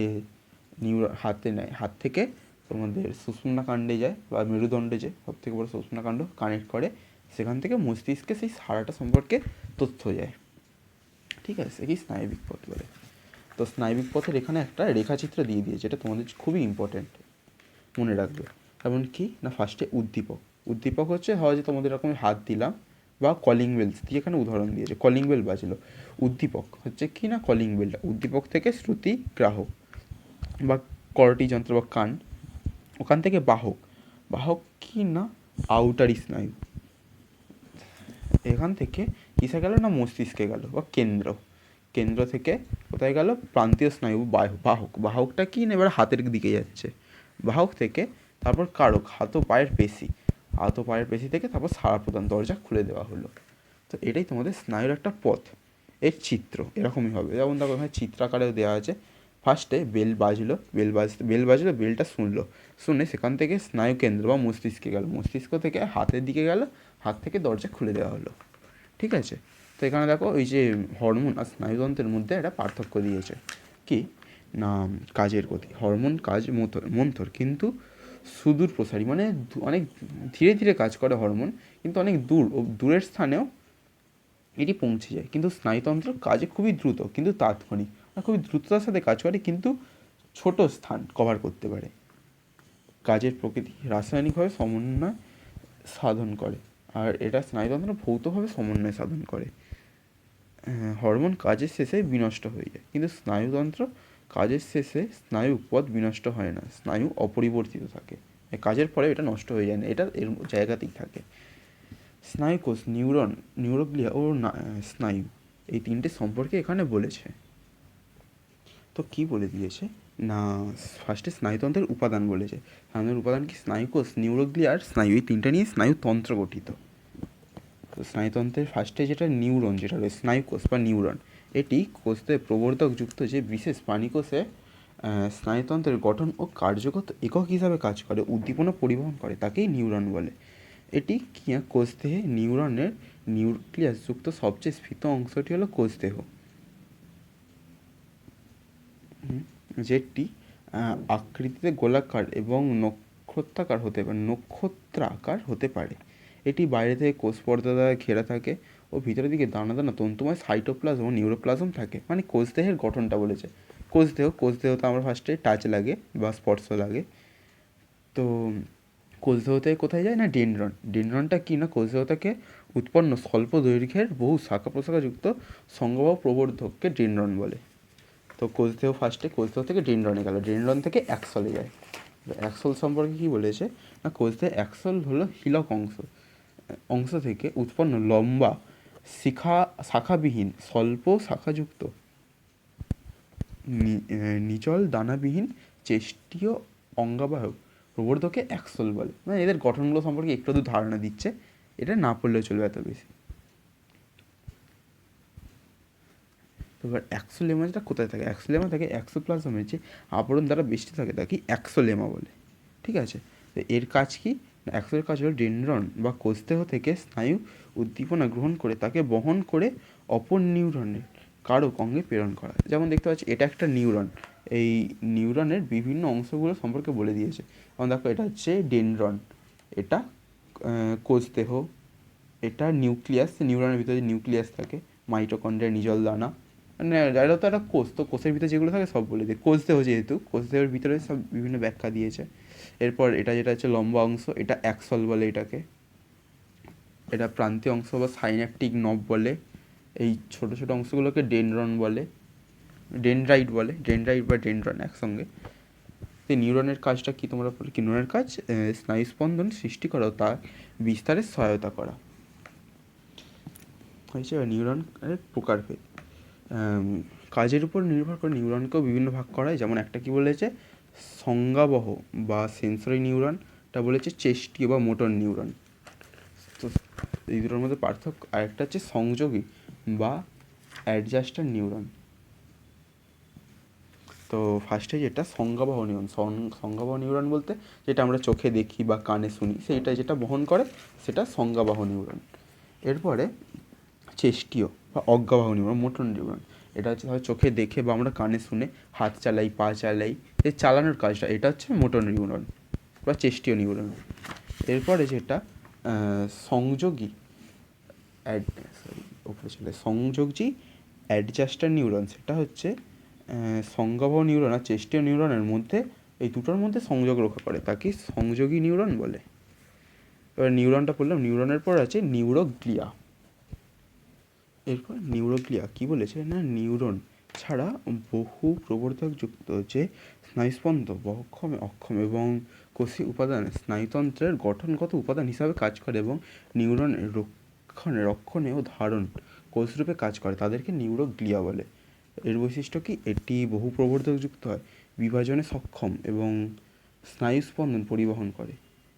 নেয়, হাত থেকে তোমাদের সুষুম্নাকাণ্ডে যায় বা মেরুদণ্ডে যায়, সব থেকে বড় সুষুম্নাকাণ্ড কানেক্ট করে, সেখান থেকে মস্তিষ্কে সেই সারাটা সম্পর্কে তথ্য যায়। ঠিক আছে, এই স্নায়বিক পথ বলে। তো স্নায়বিক পথের এখানে একটা রেখাচিত্র দিয়ে দিয়েছে, এটা তোমাদের খুবই ইম্পর্টেন্ট, মনে রাখবে। যেমন কি না, ফার্স্টে উদ্দীপক হচ্ছে হয় যে তোমাদের এরকম হাত দিলাম বা কলিং বেলস দিয়ে এখানে উদাহরণ দিয়েছে, কলিং বেল বাজলো। উদ্দীপক হচ্ছে কি না, কলিং বেলটা। উদ্দীপক থেকে শ্রুতি গ্রাহক বা করটি যন্ত্র বা কান, ওখান থেকে বাহক কি না, আউটারি স্নায়ু। এখান থেকে কিসে গেল না, মস্তিষ্কে গেল বা কেন্দ্র থেকে কোথায় গেল, প্রান্তীয় স্নায়ু বাহকটা কি না, এবার হাতের দিকে যাচ্ছে। বাহক থেকে তারপর কারক, হাত পায়ের পেশি থেকে তারপর সাড়া প্রদান, দরজা খুলে দেওয়া হলো। তো এটাই তোমাদের স্নায়ুর একটা পথ। এর চিত্র এরকমই হবে, যেমন দেখো এখানে চিত্রাকারেও দেওয়া আছে। ফার্স্টে বেল বাজলো, বেলটা শুনে সেখান থেকে স্নায়ু কেন্দ্র বা মস্তিষ্কে গেল, মস্তিষ্ক থেকে হাতের দিকে গেল, হাত থেকে দরজা খুলে দেওয়া হলো। ঠিক আছে, তো এখানে দেখো ওই যে হরমোন আর স্নায়ুতন্ত্রের মধ্যে একটা পার্থক্য দিয়েছে কি না, কাজের গতি। হরমোন কাজ মন্থর কিন্তু সুদূর প্রসারী, মানে অনেক ধীরে ধীরে কাজ করে হরমোন, কিন্তু অনেক দূরের স্থানেও এটি পৌঁছে যায়। কিন্তু স্নায়ুতন্ত্র কাজে খুবই দ্রুত কিন্তু তাৎক্ষণিক, খুবই দ্রুততার সাথে কাজ করে, কিন্তু ছোট স্থান কভার করতে পারে। কাজের প্রকৃতি রাসায়নিকভাবে সমন্বয় সাধন করে, আর এটা স্নায়ুতন্ত্র ভৌতভাবে সমন্বয় সাধন করে। হরমোন কাজের শেষে বিনষ্ট হয়ে যায়, কিন্তু স্নায়ুতন্ত্র কাজের শেষে স্নায়ু পথ বিনষ্ট হয় না, স্নায়ু অপরিবর্তিত থাকে। কাজের পরে এটা নষ্ট হয়ে যায় না, এটা এর জায়গাতেই থাকে। স্নায়ুকোষ, নিউরোগ্লিয়া ও স্নায়ু, এই তিনটে সম্পর্কে এখানে বলেছে। তো কি বলে দিয়েছে না, ফার্স্টে স্নায়ুতন্ত্রের উপাদান বলেছে। স্নায়ুর উপাদান কি, স্নায়ুকোষ, নিউরোগ্লিয়া আর স্নায়ু, এই তিনটা নিয়ে স্নায়ুতন্ত্র গঠিত। তো স্নায়ুতন্ত্রের ফার্স্টে যেটা নিউরন, যেটা রয়েছে স্নায়ুকোষ বা নিউরন, এটি কোষে প্রবর্ধকযুক্ত যে বিশেষ প্রাণীকোষে স্নায়ুতন্ত্রের গঠন ও কার্যগত একক হিসাবে কাজ করে, উদ্দীপনা পরিবহন করে, তাকেই নিউরন বলে। এটি কোষদেহে নিউরনের নিউক্লিয়াস যুক্ত সবচেয়ে স্ফীত অংশটি হলো কোষদেহ, যেটি আকৃতিতে গোলাকার এবং নক্ষত্রাকার হতে পারে। এটি বাইরে থেকে কোষ পর্দা দ্বারা ঘেরা থাকে ও ভিতরের দিকে দানা দানা তন্তুময় সাইটোপ্লাজম ও নিউরোপ্লাজম থাকে। মানে কোষদেহের গঠনটা বলেছে। কোষদেহতে আমরা ফার্স্টে টাচ লাগে বা স্পর্শ লাগে। তো কোষদেহ থেকে কোথায় যায় না, ডেনড্রনটা কি না, কোষদেহ থেকে উৎপন্ন স্বল্প দৈর্ঘ্যের বহু শাখা প্রশাখাযুক্ত সংঘবাহু প্রবর্ধককে ডেনড্রন বলে। তো কোষদেহ থেকে ডেনড্রনে গেল, ডেনড্রন থেকে অ্যাক্সলে যায়। অ্যাক্সল সম্পর্কে কি বলেছে না, কোষদেহে অ্যাক্সল হলো হিলক অংশ থেকে উৎপন্ন লম্বা শাখাবিহীন স্বল্প শাখাযুক্ত নিচল দানাবিহীন চেষ্টীয় অঙ্গবাহক প্রবর্ধকে অ্যাক্সল বলে। মানে এদের গঠনগুলো সম্পর্কে একটু ধারণা দিচ্ছে, এটা না পড়লেও চলবে এত বেশি। এবার অ্যাক্সোলেমাটা কোথায় থাকে, অ্যাক্সোলেমা থাকে অ্যাক্সোপ্লাজমের যে আবরণ দ্বারা বেষ্টিত থাকে তাকে অ্যাক্সোলেমা বলে। ঠিক আছে, তো এর কাজ কি, অ্যাক্সোলের কাজ হলো ডেনড্রন বা কোষদেহ থেকে স্নায়ু উদ্দীপনা গ্রহণ করে তাকে বহন করে অপর নিউরনের কারক অঙ্গে প্রেরণ করা। যেমন দেখতে পাচ্ছি এটা একটা নিউরন, এই নিউরনের বিভিন্ন অংশগুলো সম্পর্কে বলে দিয়েছে। যেমন দেখো এটা হচ্ছে ডেনড্রন, এটা কোষদেহ, এটা নিউক্লিয়াস, নিউরনের ভিতরে নিউক্লিয়াস থাকে, মাইটোকন্ড্রিয়া, নিজল দানা, মানে এটা তো একটা কোষ, তো কোষের ভিতরে যেগুলো থাকে সব বলে দিই। কোষদেহ যেহেতু কোষদেহের ভিতরে সব বিভিন্ন ব্যাখ্যা দিয়েছে। এরপর এটা যেটা হচ্ছে লম্বা অংশ, এটা অ্যাক্সল বলে এটাকে। এটা প্রান্তীয় অংশ বা সাইন্যাপটিক নব বলে। এই ছোট ছোট অংশগুলোকে ডেনড্রন বলে, ডেনড্রাইট বলে, ডেনড্রাইট বা ডেনড্রন একসঙ্গে। তো নিউরনের কাজটা কি তোমরা বলে? কি নিউরনের কাজ? স্নায়ুস্পন্দন সৃষ্টি করা ও তার বিস্তারে সহায়তা করা। হয়েছে নিউরনের প্রকারভেদ। কাজের উপর নির্ভর করে নিউরনকেও বিভিন্ন ভাগ করা হয়। যেমন একটা কি বলেছে সংজ্ঞাবহ বা সেন্সরি নিউরনটা বলেছে চেষ্টীয় বা মোটর নিউরন। তো এই দুটোর মধ্যে পার্থক্য। আরেকটা হচ্ছে সংযোগী বা অ্যাডজাস্টার নিউরন। তো ফার্স্টে যেটা সংজ্ঞাবহ নিউরন, সংজ্ঞাবহ নিউরন বলতে যেটা আমরা চোখে দেখি বা কানে শুনি সেইটা যেটা বহন করে সেটা সংজ্ঞাবহ নিউরন। এরপরে চেষ্টীয় বা অজ্ঞাবহ নিউরন, মোটর নিউরন। এটা হচ্ছে হয় চোখে দেখে বা আমরা কানে শুনে হাত চালাই, পা চালাই, এই চালানোর কাজটা, এটা হচ্ছে মোটর নিউরন বা চেষ্টীয় নিউরন। এরপরে যেটা সংযোগী সংযোগী অ্যাডজাস্টার নিউরন, সেটা হচ্ছে সংজ্ঞাবহ নিউরন আর চেষ্টীয় নিউরনের মধ্যে, এই দুটোর মধ্যে সংযোগ রক্ষা করে, তাকে সংযোগী নিউরন বলে। এবার নিউরনটা পড়লাম, নিউরনের পর আছে নিউরোগ্লিয়া। এরপর নিউরোগ্লিয়া কী বলেছে না, নিউরন ছাড়া বহু প্রবর্ধকযুক্ত যে স্নায়ুস্পন্দ বহক্ষম, অক্ষম এবং কোষী উপাদান স্নায়ুতন্ত্রের গঠনগত উপাদান হিসাবে কাজ করে এবং নিউরনের রক্ষণে ও ধারণ কোষরূপে কাজ করে, তাদেরকে নিউরোগ্লিয়া বলে। এর বৈশিষ্ট্য কি? এটি বহু প্রবর্ধকযুক্ত হয়, বিভাজনে সক্ষম এবং স্নায়ুস্পন্দন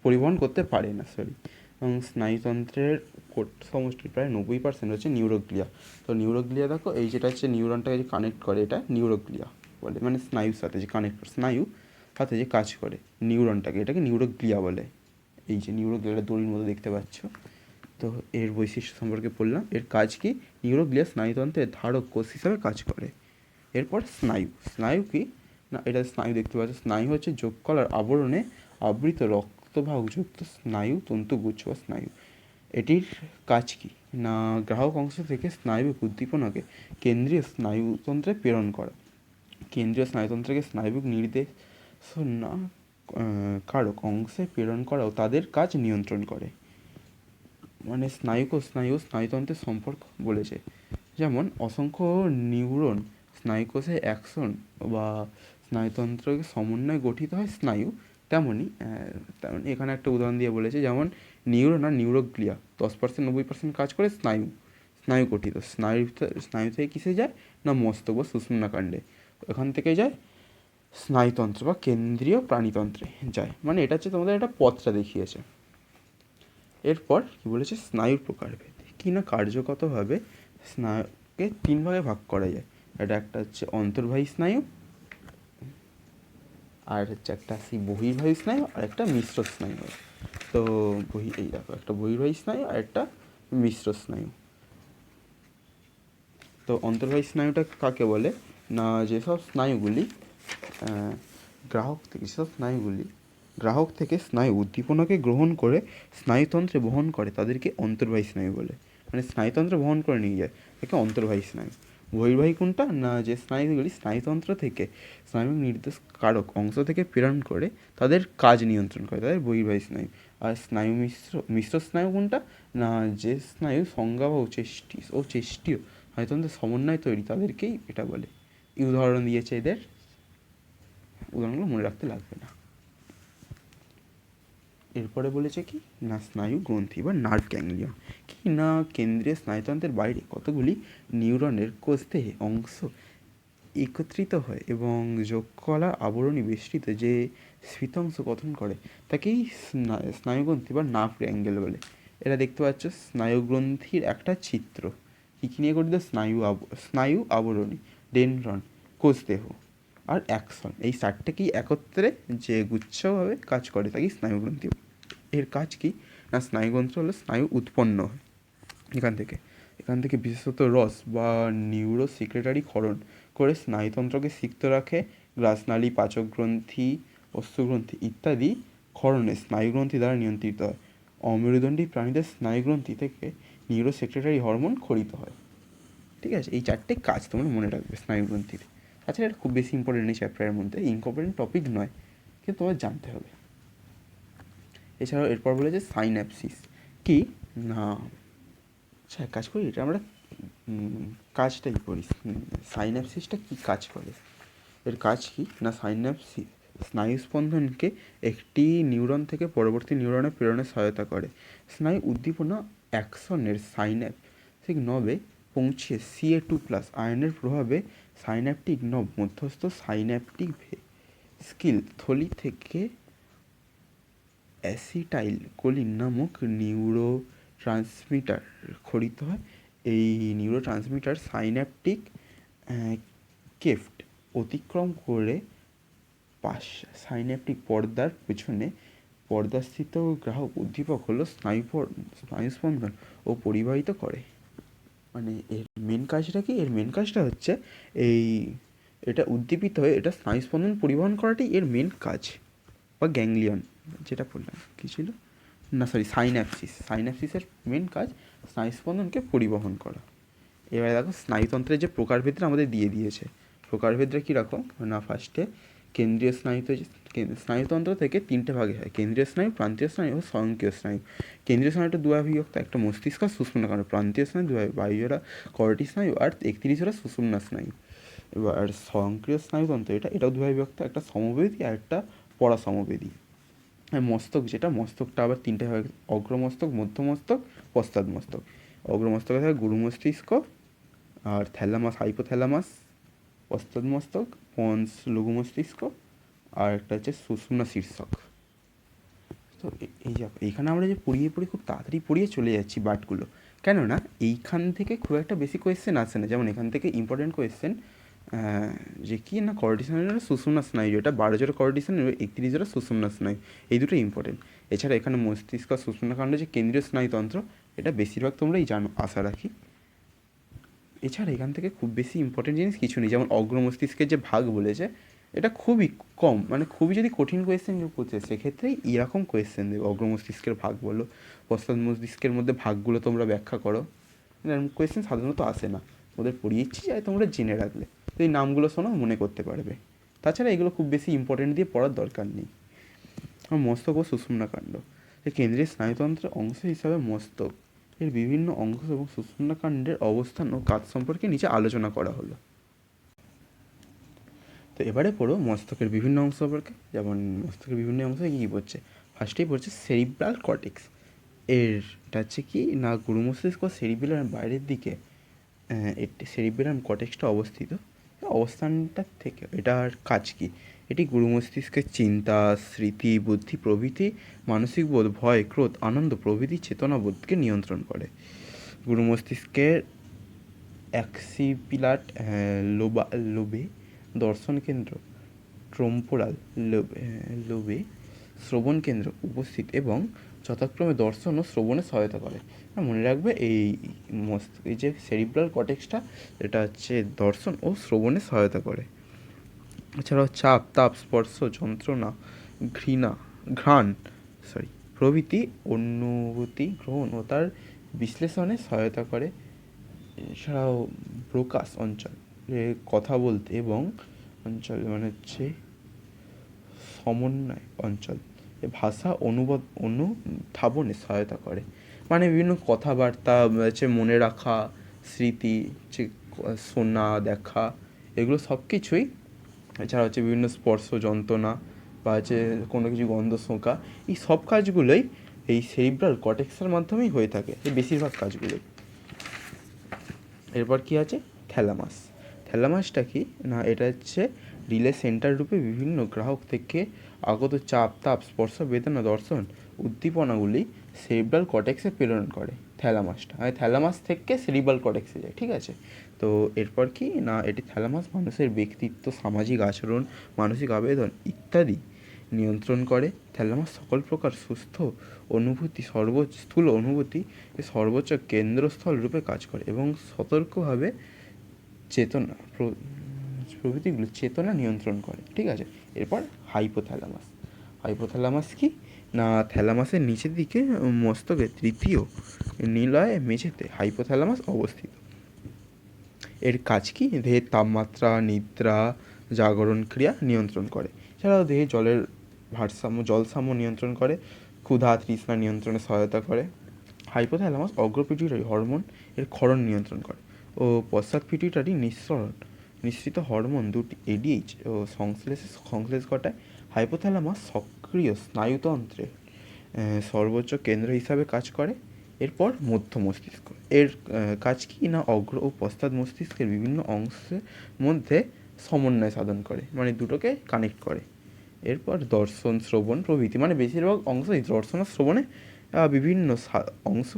পরিবহন করতে পারে না এবং স্নায়ুতন্ত্রের সমষ্টির প্রায় 90% হচ্ছে নিউরোগ্লিয়া। তো নিউরোগ্লিয়া দেখো, এই যেটা হচ্ছে নিউরনটাকে যে কানেক্ট করে এটা নিউরোগ্লিয়া বলে, মানে স্নায়ুর সাথে যে কানেক্ট করে, স্নায়ু সাথে যে কাজ করে নিউরনটাকে, এটাকে নিউরোগ্লিয়া বলে। এই যে নিউরোগ্লিয়াটা দড়ির মতো দেখতে পাচ্ছ। তো এর বৈশিষ্ট্য সম্পর্কে বললাম। এর কাজ কি? নিউরোগ্লিয়া স্নায়ুতন্ত্রের ধারক কোষ হিসাবে কাজ করে। এরপর স্নায়ু কি না, এটা স্নায়ু দেখতে পাচ্ছ, স্নায়ু হচ্ছে যোগকলার আবরণে আবৃত রক্তবাহকযুক্ত স্নায়ু তন্তুগুচ্ছ বা স্নায়ু। এটির কাজ কি না, গ্রাহক অংশ থেকে স্নায়বিক উদ্দীপনাকে কেন্দ্রীয় স্নায়ুতন্ত্রে প্রেরণ করা। কেন্দ্রীয় স্নায়ুতন্ত্রকে স্নায়বিক নির্দেশনা কারক অংশে প্রেরণ করাও তাদের কাজ নিয়ন্ত্রণ করে। মানে স্নায়ুতন্ত্রের সম্পর্ক বলেছে, যেমন অসংখ্য নিউরন স্নায়ুকোষে অ্যাকশন বা স্নায়ুতন্ত্রকে সমন্বয়ে গঠিত হয় স্নায়ু। তেমনই এখানে একটা উদাহরণ দিয়ে বলেছে, যেমন নিউরন আর নিউরোগ্লিয়া 10% 90% কাজ করে স্নায়ু গঠিত। স্নায়ু থেকে কিসে যায় না, মস্তক বা সুষুম্নাকাণ্ডে, এখান থেকে যায় স্নায়ুতন্ত্র বা কেন্দ্রীয় প্রাণীতন্ত্রে যায়। মানে এটা হচ্ছে তোমাদের একটা পথটা দেখিয়েছে। এরপর কী বলেছে, স্নায়ুর প্রকারভেদ। কি না, কার্যগতভাবে স্নায়ুকে 3 ভাগে ভাগ করা যায়। এটা একটা হচ্ছে অন্তর্বাহী স্নায়ু, আর হচ্ছে একটা বহির্বাহী স্নায়ু, আর একটা মিশ্র স্নায়ু। তো এই দেখো, একটা বহির্বাহী স্নায়ু আর একটা মিশ্র স্নায়ু। তো অন্তর্বাহী স্নায়ুটা কাকে বলে না, যেসব স্নায়ুগুলি গ্রাহক থেকে স্নায়ু উদ্দীপনাকে গ্রহণ করে স্নায়ুতন্ত্রে বহন করে, তাদেরকে অন্তর্বাহী স্নায়ু বলে। মানে স্নায়ুতন্ত্রে বহন করে নিয়ে যায়, তাকে অন্তর্বাহী স্নায়ু। বহির্বাহী কোনটা না, যে স্নায়ুগুলি স্নায়ুতন্ত্র থেকে স্নায়ুর নির্দেশ কারক অংশ থেকে প্রেরণ করে তাদের কাজ নিয়ন্ত্রণ করে, তাদের বহির্বাহী স্নায়ু। আর মিশ্র স্নায়ু কোনটা না, যে স্নায়ু সংজ্ঞা বা চেষ্টীয় স্নায়ুতন্ত্রের সমন্বয় তৈরি, তাদেরকেই এটা বলে। এই উদাহরণ দিয়েছে, এদের উদাহরণগুলো মনে রাখতে লাগবে না। এরপরে বলেছে কি না, স্নায়ু গ্রন্থি বা নার্ভ গ্যাংলিয়ন। কি না, কেন্দ্রীয় স্নায়ুতন্ত্রের বাইরে কতগুলি নিউরনের কোষদেহে অংশ একত্রিত হয় এবং যোগকলা আবরণী বেষ্টিত যে স্ফীতংশ গঠন করে, তাকেই স্নায়ুগ্রন্থি বা নার্ভ গ্যাংলিয়ন বলে। এটা দেখতে পাচ্ছ স্নায়ুগ্রন্থির একটা চিত্র। কী কী নিয়ে গঠিত? স্নায়ু আবরণী, ডেনড্রন, কোষদেহ আর অ্যাক্সন, এই 4টেকেই একত্রে যে গুচ্ছভাবে কাজ করে তাকে স্নায়ুগ্রন্থি। এর কাজ কি না, স্নায়ুগ্রন্থি হলো স্নায়ু উৎপন্ন হয় এখান থেকে বিশেষত রস বা নিউরো সিক্রেটারি ক্ষরণ করে স্নায়ুতন্ত্রকে সিক্ত রাখে। গ্রাসনালী, পাচকগ্রন্থি, অশ্বগ্রন্থি ইত্যাদি ক্ষরণে স্নায়ুগ্রন্থি দ্বারা নিয়ন্ত্রিত হয়। অমেরুদণ্ডী প্রাণীদের স্নায়ুগ্রন্থি থেকে নিউরোসেক্রেটারি হরমোন খরিত হয়। ঠিক আছে, এই 4টে কাজ তোমরা মনে রাখবে স্নায়ুগ্রন্থির। তাছাড়া এটা খুব বেশি ইম্পর্টেন্ট এই চ্যাপ্টারের মধ্যে, ইম্পর্টেন্ট টপিক নয়, কিন্তু তোমার জানতে হবে। এছাড়াও এরপর বলেছে সাইন্যাপসিস কি না, আচ্ছা এক কাজ করি, এটা আমরা কাজটাই করি। সাইন্যাপসিসটা কী কাজ করে, এর কাজ কি না, সাইন্যাপসিস স্নায়ুস্পন্দনকে একটি নিউরন থেকে পরবর্তী নিউরনে প্রেরণে সহায়তা করে। স্নায়ু উদ্দীপনা অ্যাকশনের সাইন্যাপটিক নবে পৌঁছে Ca2+ আয়নের প্রভাবে সাইন্যাপটিক নব মধ্যস্থ সাইন্যাপটিক ভেসিকল থলি থেকে অ্যাসিটাইল কোলিন নামক নিউরোট্রান্সমিটার খরিত হয়। এই নিউরোট্রান্সমিটার সাইন্যাপটিক কেফট অতিক্রম করে পাশ সাইন্যাপটিক পর্দার পেছনে পর্দাস্থিত গ্রাহক উদ্দীপক হলো স্নায়ুস্পন্দন ও পরিবাহিত করে। মানে এর মেন কাজটা কি, এর মেন কাজটা হচ্ছে এটা উদ্দীপিত হয়ে এটা স্নায়ুস্পন্দন পরিবহন করাটাই এর মেন কাজ, বা গ্যাংলিয়ন যেটা বললাম কী ছিল না, সরি সাইন্যাপসিসের মেন কাজ স্নায়ুস্পন্দনকে পরিবহন করা। এবারে দেখো স্নায়ুতন্ত্রের যে প্রকারভেদটা আমাদের দিয়ে দিয়েছে, প্রকারভেদটা কীরকম না, ফার্স্টে কেন্দ্রীয় স্নায়ুতন্ত্র থেকে 3টে ভাগে হয়, কেন্দ্রীয় স্নায়ু, প্রান্তীয় স্নায়ু ও স্বয়ংক্রিয় স্নায়ু। কেন্দ্রীয় স্নায়ুটা দুভাবে বিভক্ত, একটা মস্তিষ্ক সুষুম্নাকাণ্ড, প্রান্তীয় স্নায়ু দুভাবে, বায়ুজোড়া কর্টি স্নায়ু আর 31 সুষুম্না স্নায়ু। এবার স্বয়ংক্রিয় স্নায়ুতন্ত্র এটাও দুভাবে বিভক্ত, একটা সমবেদী আর একটা পরাসমবেদী। মস্তক যেটা, মস্তকটা আবার 3টে ভাগে, অগ্রমস্তক, মধ্যমস্তক, পশ্চাৎমস্তক। অগ্রমস্তকে থাকে গুরু মস্তিষ্ক আর থ্যালামাস হাইপোথ্যালামাস, পশ্চাৎমস্তক পন্স লঘু মস্তিষ্ক, আর একটা হচ্ছে সুষুম্না শীর্ষক। তো এইখানে আমরা যে পড়িয়ে খুব তাড়াতাড়ি পড়িয়ে চলে যাচ্ছি বাটগুলো, কেননা এইখান থেকে খুব একটা বেশি কোয়েশ্চেন আসে না। যেমন এখান থেকে ইম্পর্টেন্ট কোয়েশ্চেন যে কি না, কর্টিসনের সুষুম্না স্নায়ু, যেটা 12 জোড়া কর্টিসন, 31 জোড়া সুষুম্না স্নায়ু, এই দুটো ইম্পর্টেন্ট। এছাড়া এখানে মস্তিষ্ক সুষুম্নাকাণ্ড যে কেন্দ্রীয় স্নায়ুতন্ত্র, এটা বেশিরভাগ তোমরাই জানো আশা রাখি। এছাড়া এখান থেকে খুব বেশি ইম্পর্টেন্ট জিনিস কিছু নেই। যেমন অগ্রমস্তিষ্কের যে ভাগ বলেছে, এটা খুবই কম, মানে খুবই যদি কঠিন কোয়েশ্চেন কেউ করছে সেক্ষেত্রে এরকম কোয়েশ্চেন দেবে, অগ্রমস্তিষ্কের ভাগ বলো, পশ্চাৎ মস্তিষ্কের মধ্যে ভাগগুলো তোমরা ব্যাখ্যা করো, এরকম কোয়েশ্চেন সাধারণত আসে না। ওদের পড়িয়েছি যাই তোমরা জেনে রাখলে, তো এই নামগুলো শোনো মনে করতে পারবে। তাছাড়া এগুলো খুব বেশি ইম্পর্টেন্ট দিয়ে পড়ার দরকার নেই। মস্তক ও সুষুম্নাকাণ্ড, এই কেন্দ্রীয় স্নায়ুতন্ত্রের অংশ হিসাবে মস্তক এর বিভিন্ন অংশ এবং সুষুম্নাকাণ্ডের অবস্থান ও কাজ সম্পর্কে নিচে আলোচনা করা হলো। তো এবারে পড়ো মস্তকের বিভিন্ন অংশ সম্পর্কে। যেমন মস্তকের বিভিন্ন অংশে কী কী পড়ছে, ফার্স্টেই পড়ছে সেরিব্রাল কর্টেক্স। এটা হচ্ছে কি না, গুরু মস্তিষ্ক সেরিব্রাল বাইরের দিকে সেরিব্রাল কর্টেক্সটা অবস্থিত। অবস্থানটা থেকে এটার কাজ কি, এটি গুরু মস্তিষ্কের চিন্তা, স্মৃতি, বুদ্ধি প্রভৃতি, মানসিক বোধ, ভয়, ক্রোধ, আনন্দ প্রভৃতি চেতনাবোধকে নিয়ন্ত্রণ করে। গুরু মস্তিষ্কের অ্যাক্সিপিলাট লোবে দর্শন কেন্দ্র, ট্রম্পোরাল লোবে শ্রবণ কেন্দ্র উপস্থিত এবং যথাক্রমে দর্শন ও শ্রবণে সহায়তা করে। মনে রাখবে এই যে সেরিব্রাল কর্টেক্সটা, এটা হচ্ছে দর্শন ও শ্রবণে সহায়তা করে। এছাড়াও চাপ, তাপ, স্পর্শ, যন্ত্রণা, ঘ্রাণ প্রভৃতি অনুভূতি গ্রহণ ও তার বিশ্লেষণে সহায়তা করে। এছাড়াও ব্রোকাস অঞ্চল কথা বলতে এবং অঞ্চল মানে হচ্ছে সমন্বয় অঞ্চল ভাষা অনুধাবনে সহায়তা করে। মানে বিভিন্ন কথাবার্তা হচ্ছে মনে রাখা, স্মৃতি, শোনা, দেখা, এগুলো সব কিছুই। এছাড়া হচ্ছে বিভিন্ন স্পর্শ যন্ত্রণা বা হচ্ছে কোনো কিছু গন্ধ শোঁকা, এই সব কাজগুলোই এই সেরিব্রাল কর্টেক্সের মাধ্যমেই হয়ে থাকে, এই বেশিরভাগ কাজগুলোই। এরপর কি আছে, থ্যালামাসটা কি না, এটা হচ্ছে রিলে সেন্টার রূপে বিভিন্ন গ্রাহক থেকে আগত চাপ, তাপ, স্পর্শ, বেদনা, দর্শন উদ্দীপনাগুলি সেরিব্রাল কর্টেক্সে প্রেরণ করে থ্যালামাসটা, থ্যালামাস থেকে সেরিব্রাল কর্টেক্সে যায়। ঠিক আছে, তো এরপর কি না, এটি থ্যালামাস মানুষের ব্যক্তিত্ব, সামাজিক আচরণ, মানসিক আবেদন ইত্যাদি নিয়ন্ত্রণ করে। থ্যালামাস সকল প্রকার সুস্থ অনুভূতি, স্থূল অনুভূতি সর্বোচ্চ কেন্দ্রস্থল রূপে কাজ করে এবং সতর্কভাবে চেতনা প্রভৃতিগুলো চেতনা নিয়ন্ত্রণ করে। ঠিক আছে, এরপর হাইপোথ্যালামাস কি না থ্যালামাসের নিচের দিকে মস্তকের তৃতীয় নিলয় মেঝেতে হাইপোথ্যালামাস অবস্থিত। এর কাজ কি? দেহের তাপমাত্রা, নিদ্রা, জাগরণ ক্রিয়া নিয়ন্ত্রণ করে। এছাড়াও দেহে জলের জলসাম্য নিয়ন্ত্রণ করে, ক্ষুধা তৃষ্ণা নিয়ন্ত্রণে সহায়তা করে। হাইপোথ্যালামাস অগ্রপিটুইটারি হরমোন এর ক্ষরণ নিয়ন্ত্রণ করে ও পশ্চাৎ পিটুইটারি নিঃসৃত হরমোন দুটি এডিএইচ ও সংশ্লেষ ঘটায়। হাইপোথ্যালামাস সক্রিয় স্নায়ুতন্ত্রের সর্বোচ্চ কেন্দ্র হিসাবে কাজ করে। এরপর মধ্য মস্তিষ্ক, এর কাজ কি? না অগ্র ও পশ্চাৎ মস্তিষ্কের বিভিন্ন অংশের মধ্যে সমন্বয় সাধন করে, মানে দুটোকে কানেক্ট করে। এরপর দর্শন, শ্রবণ প্রভৃতি, মানে বেশিরভাগ অংশই দর্শন আর শ্রবণে বিভিন্ন অংশ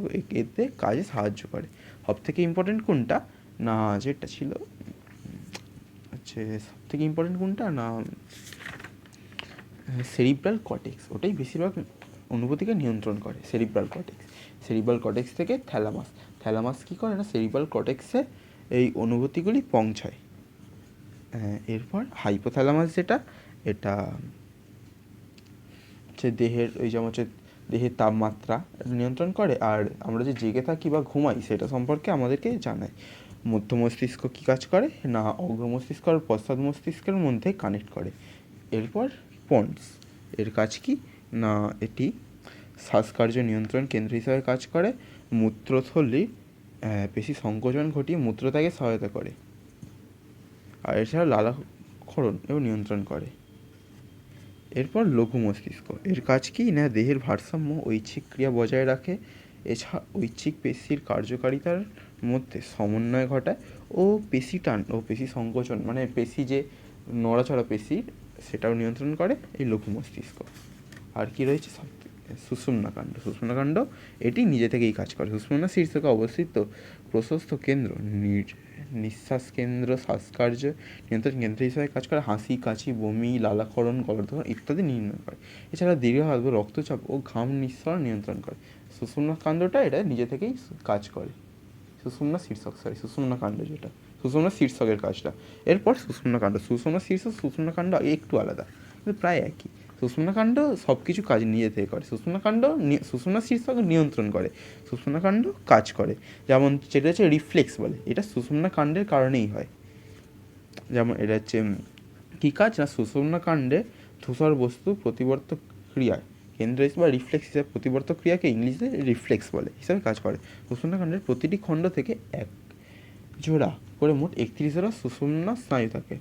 এতে কাজে সাহায্য করে। সব থেকে ইম্পর্টেন্ট কোনটা? না যেটা ছিল হচ্ছে সব থেকে ইম্পর্টেন্ট কোনটা? না সেরিব্রাল কর্টেক্স, ওটাই বেশিরভাগ অনুভূতিকে নিয়ন্ত্রণ করে। সেরিব্রাল কর্টেক্স থেকে থ্যালামাস কী করে? না সেরিব্রাল কর্টেক্সে এই অনুভূতিগুলি পৌঁছায়। এরপর হাইপোথ্যালামাস যেটা, এটা হচ্ছে দেহের ওই যেমন হচ্ছে দেহের তাপমাত্রা নিয়ন্ত্রণ করে, আর আমরা যে জেগে থাকি বা ঘুমাই সেটা সম্পর্কে আমাদেরকে জানায়। মধ্য মস্তিষ্ক কী কাজ করে? না অগ্র মস্তিষ্ক আর পশ্চাৎ মস্তিষ্কের মধ্যে কানেক্ট করে। এরপর পন্স, এর কাজ কি? না এটি শ্বাসকার্য নিয়ন্ত্রণ কেন্দ্র হিসাবে কাজ করে। মূত্রথলি পেশি সংকোচন ঘটিয়ে মূত্রত্যাগে সহায়তা করে, আর এছাড়া লালাক্ষরণ এবং নিয়ন্ত্রণ করে। এরপর লঘু মস্তিষ্ক, এর কাজ কি? না দেহের ভারসাম্য ঐচ্ছিক ক্রিয়া বজায় রাখে। এছাড়া ঐচ্ছিক পেশির কার্যকারিতার মধ্যে সমন্বয় ঘটায় ও পেশি টান ও পেশি সংকোচন, মানে পেশি যে নড়াচড়া পেশির সেটাও নিয়ন্ত্রণ করে এই লঘু মস্তিষ্ক। আর কি রয়েছে? সুষুম্নাকাণ্ড এটি নিজে থেকেই কাজ করে। সুষুম্না শীর্ষকে অবস্থিত প্রশস্ত কেন্দ্র নিঃশ্বাস কেন্দ্র শ্বাসকার্য নিয়ন্ত্রণ কেন্দ্র হিসাবে কাজ করে। হাসি, কাশি, বমি, লালাক্ষরণ, গলাধরণ ইত্যাদি নির্ণয় করে। এছাড়া দীর্ঘায়ু, রক্তচাপ ও ঘাম নিঃসরণ নিয়ন্ত্রণ করে। সুষুম্নাকাণ্ডটা এটা নিজে থেকেই কাজ করে। সুষুম্না শীর্ষকের কাজটা। এরপর সুষুম্নাকাণ্ড একটু আলাদা, কিন্তু প্রায় একই। সুষুম্নাকাণ্ড সব কিছু কাজ নিজে থেকে করে। সুষুম্না শীর্ষক নিয়ন্ত্রণ করে, সুষুম্নাকাণ্ড কাজ করে। যেমন যেটা হচ্ছে রিফ্লেক্স বলে, এটা সুষুম্নাকাণ্ডের কারণেই হয়। যেমন এটা হচ্ছে কী কাজ? না সুষুম্নাকাণ্ডে ধূসর বস্তু প্রতিবর্ত ক্রিয়ায় কেন্দ্র হিসেবে বা রিফ্লেক্স হিসেবে প্রতিবর্ত ক্রিয়াকে ইংলিশে রিফ্লেক্স বলে হিসাবে কাজ করে। সুষুম্নাকাণ্ডের প্রতিটি খণ্ড থেকে এক জোড়া করে মোট 31 জোড়া সুষুম্না স্নায়ু থাকে।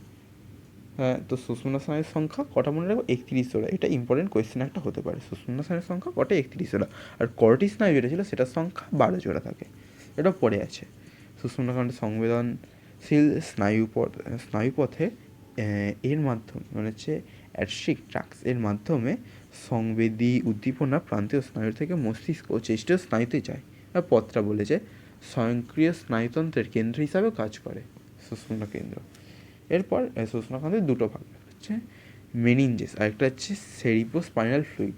হ্যাঁ, তো সুষুম্না স্নায়ুর সংখ্যা কটা মনে রাখবো? 31 জোড়া। এটা ইম্পর্টেন্ট কোয়েশ্চেন একটা হতে পারে। সুষুম্না স্নায়ুর সংখ্যা কটা? 31 জোড়া। আর করটি স্নায়ু যেটা ছিল সেটার সংখ্যা 12 জোড়া থাকে। এটা পড়ে আছে। সুষুম্নাকাণ্ডের সংবেদনশীল স্নায়ুপথে এর মাধ্যমে মানে হচ্ছে অ্যাডস্ট্রিক ট্রাক্স এর মাধ্যমে সংবেদী উদ্দীপনা প্রান্তীয় স্নায়ু থেকে মস্তিষ্ক ও চেষ্টীয় স্নায়ুতে যায়। আর পথটা বলেছে স্বয়ংক্রিয় স্নায়ুতন্ত্রের কেন্দ্র হিসাবেও কাজ করে সুষুম্না কেন্দ্র। এরপর সুষুম্নাকাণ্ডের দুটো ভাগ হচ্ছে মেনিনজেস আর একটা হচ্ছে সেরিব্রোস্পাইনাল ফ্লুইড।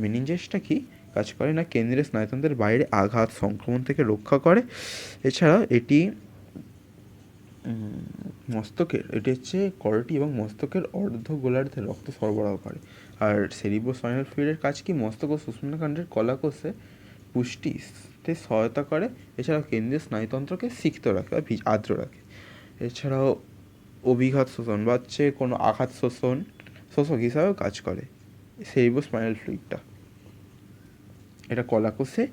মেনিনজেসটা কি কাজ করে? না কেন্দ্রীয় স্নায়ুতন্ত্রের বাইরে আঘাত সংক্রমণ থেকে রক্ষা করে। এছাড়া এটি এটি হচ্ছে করটি এবং মস্তকের অর্ধগোলার্ধে রক্ত সরবরাহ করে। আর সেরিব্রোস্পাইনাল ফ্লুইডের কাজ কি? মস্তক ও সুষুম্নাকাণ্ডের কলাকোষে পুষ্টিতে সহায়তা করে। এছাড়াও কেন্দ্রীয় স্নায়ুতন্ত্রকে সিক্ত রাখে বা আর্দ্র রাখে। এছাড়াও অভিঘাত শোষণ বা হচ্ছে কোনো আঘাত শোষক হিসাবেও কাজ করে সেরিব্রোস্পাইনাল ফ্লুইডটা। এটা কলাকোষে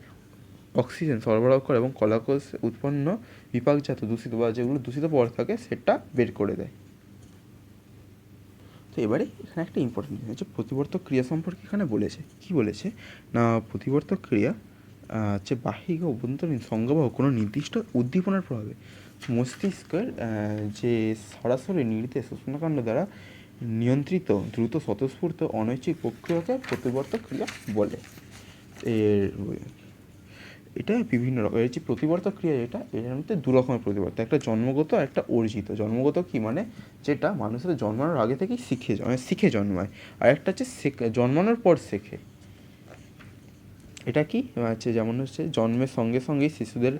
অক্সিজেন সরবরাহ করে এবং কলাকোষ উৎপন্ন বিপাকজাত দূষিত বা যেগুলো দূষিত পদার্থ থাকে সেটা বের করে দেয়। তো এবারে এখানে একটা ইম্পর্টেন্ট জিনিস হচ্ছে প্রতিবর্তক ক্রিয়া সম্পর্কে এখানে বলেছে। কি বলেছে? না প্রতিবর্তক ক্রিয়া হচ্ছে বাহ্যিক ও অভ্যন্তরীণ সংজ্ঞাবহ কোনো নির্দিষ্ট উদ্দীপনার প্রভাবে মস্তিষ্কের যে সরাসরি নির্দেশ সুষুম্নাকাণ্ড দ্বারা নিয়ন্ত্রিত দ্রুত স্বতঃস্ফূর্ত অনৈচ্ছিক প্রক্রিয়াকে প্রতিবর্তক ক্রিয়া বলে। এটা বিভিন্ন রকম হচ্ছে প্রতিবর্তক ক্রিয়া, যেটা এর মধ্যে দু রকমের প্রতিবর্তক, একটা জন্মগত আর একটা অর্জিত। জন্মগত কি? মানে যেটা মানুষের জন্মানোর আগে থেকেই শিখে জন্মায়, আর একটা হচ্ছে জন্মানোর পর শেখে। এটা কি হচ্ছে? যেমন হচ্ছে জন্মের সঙ্গে সঙ্গেই শিশুদের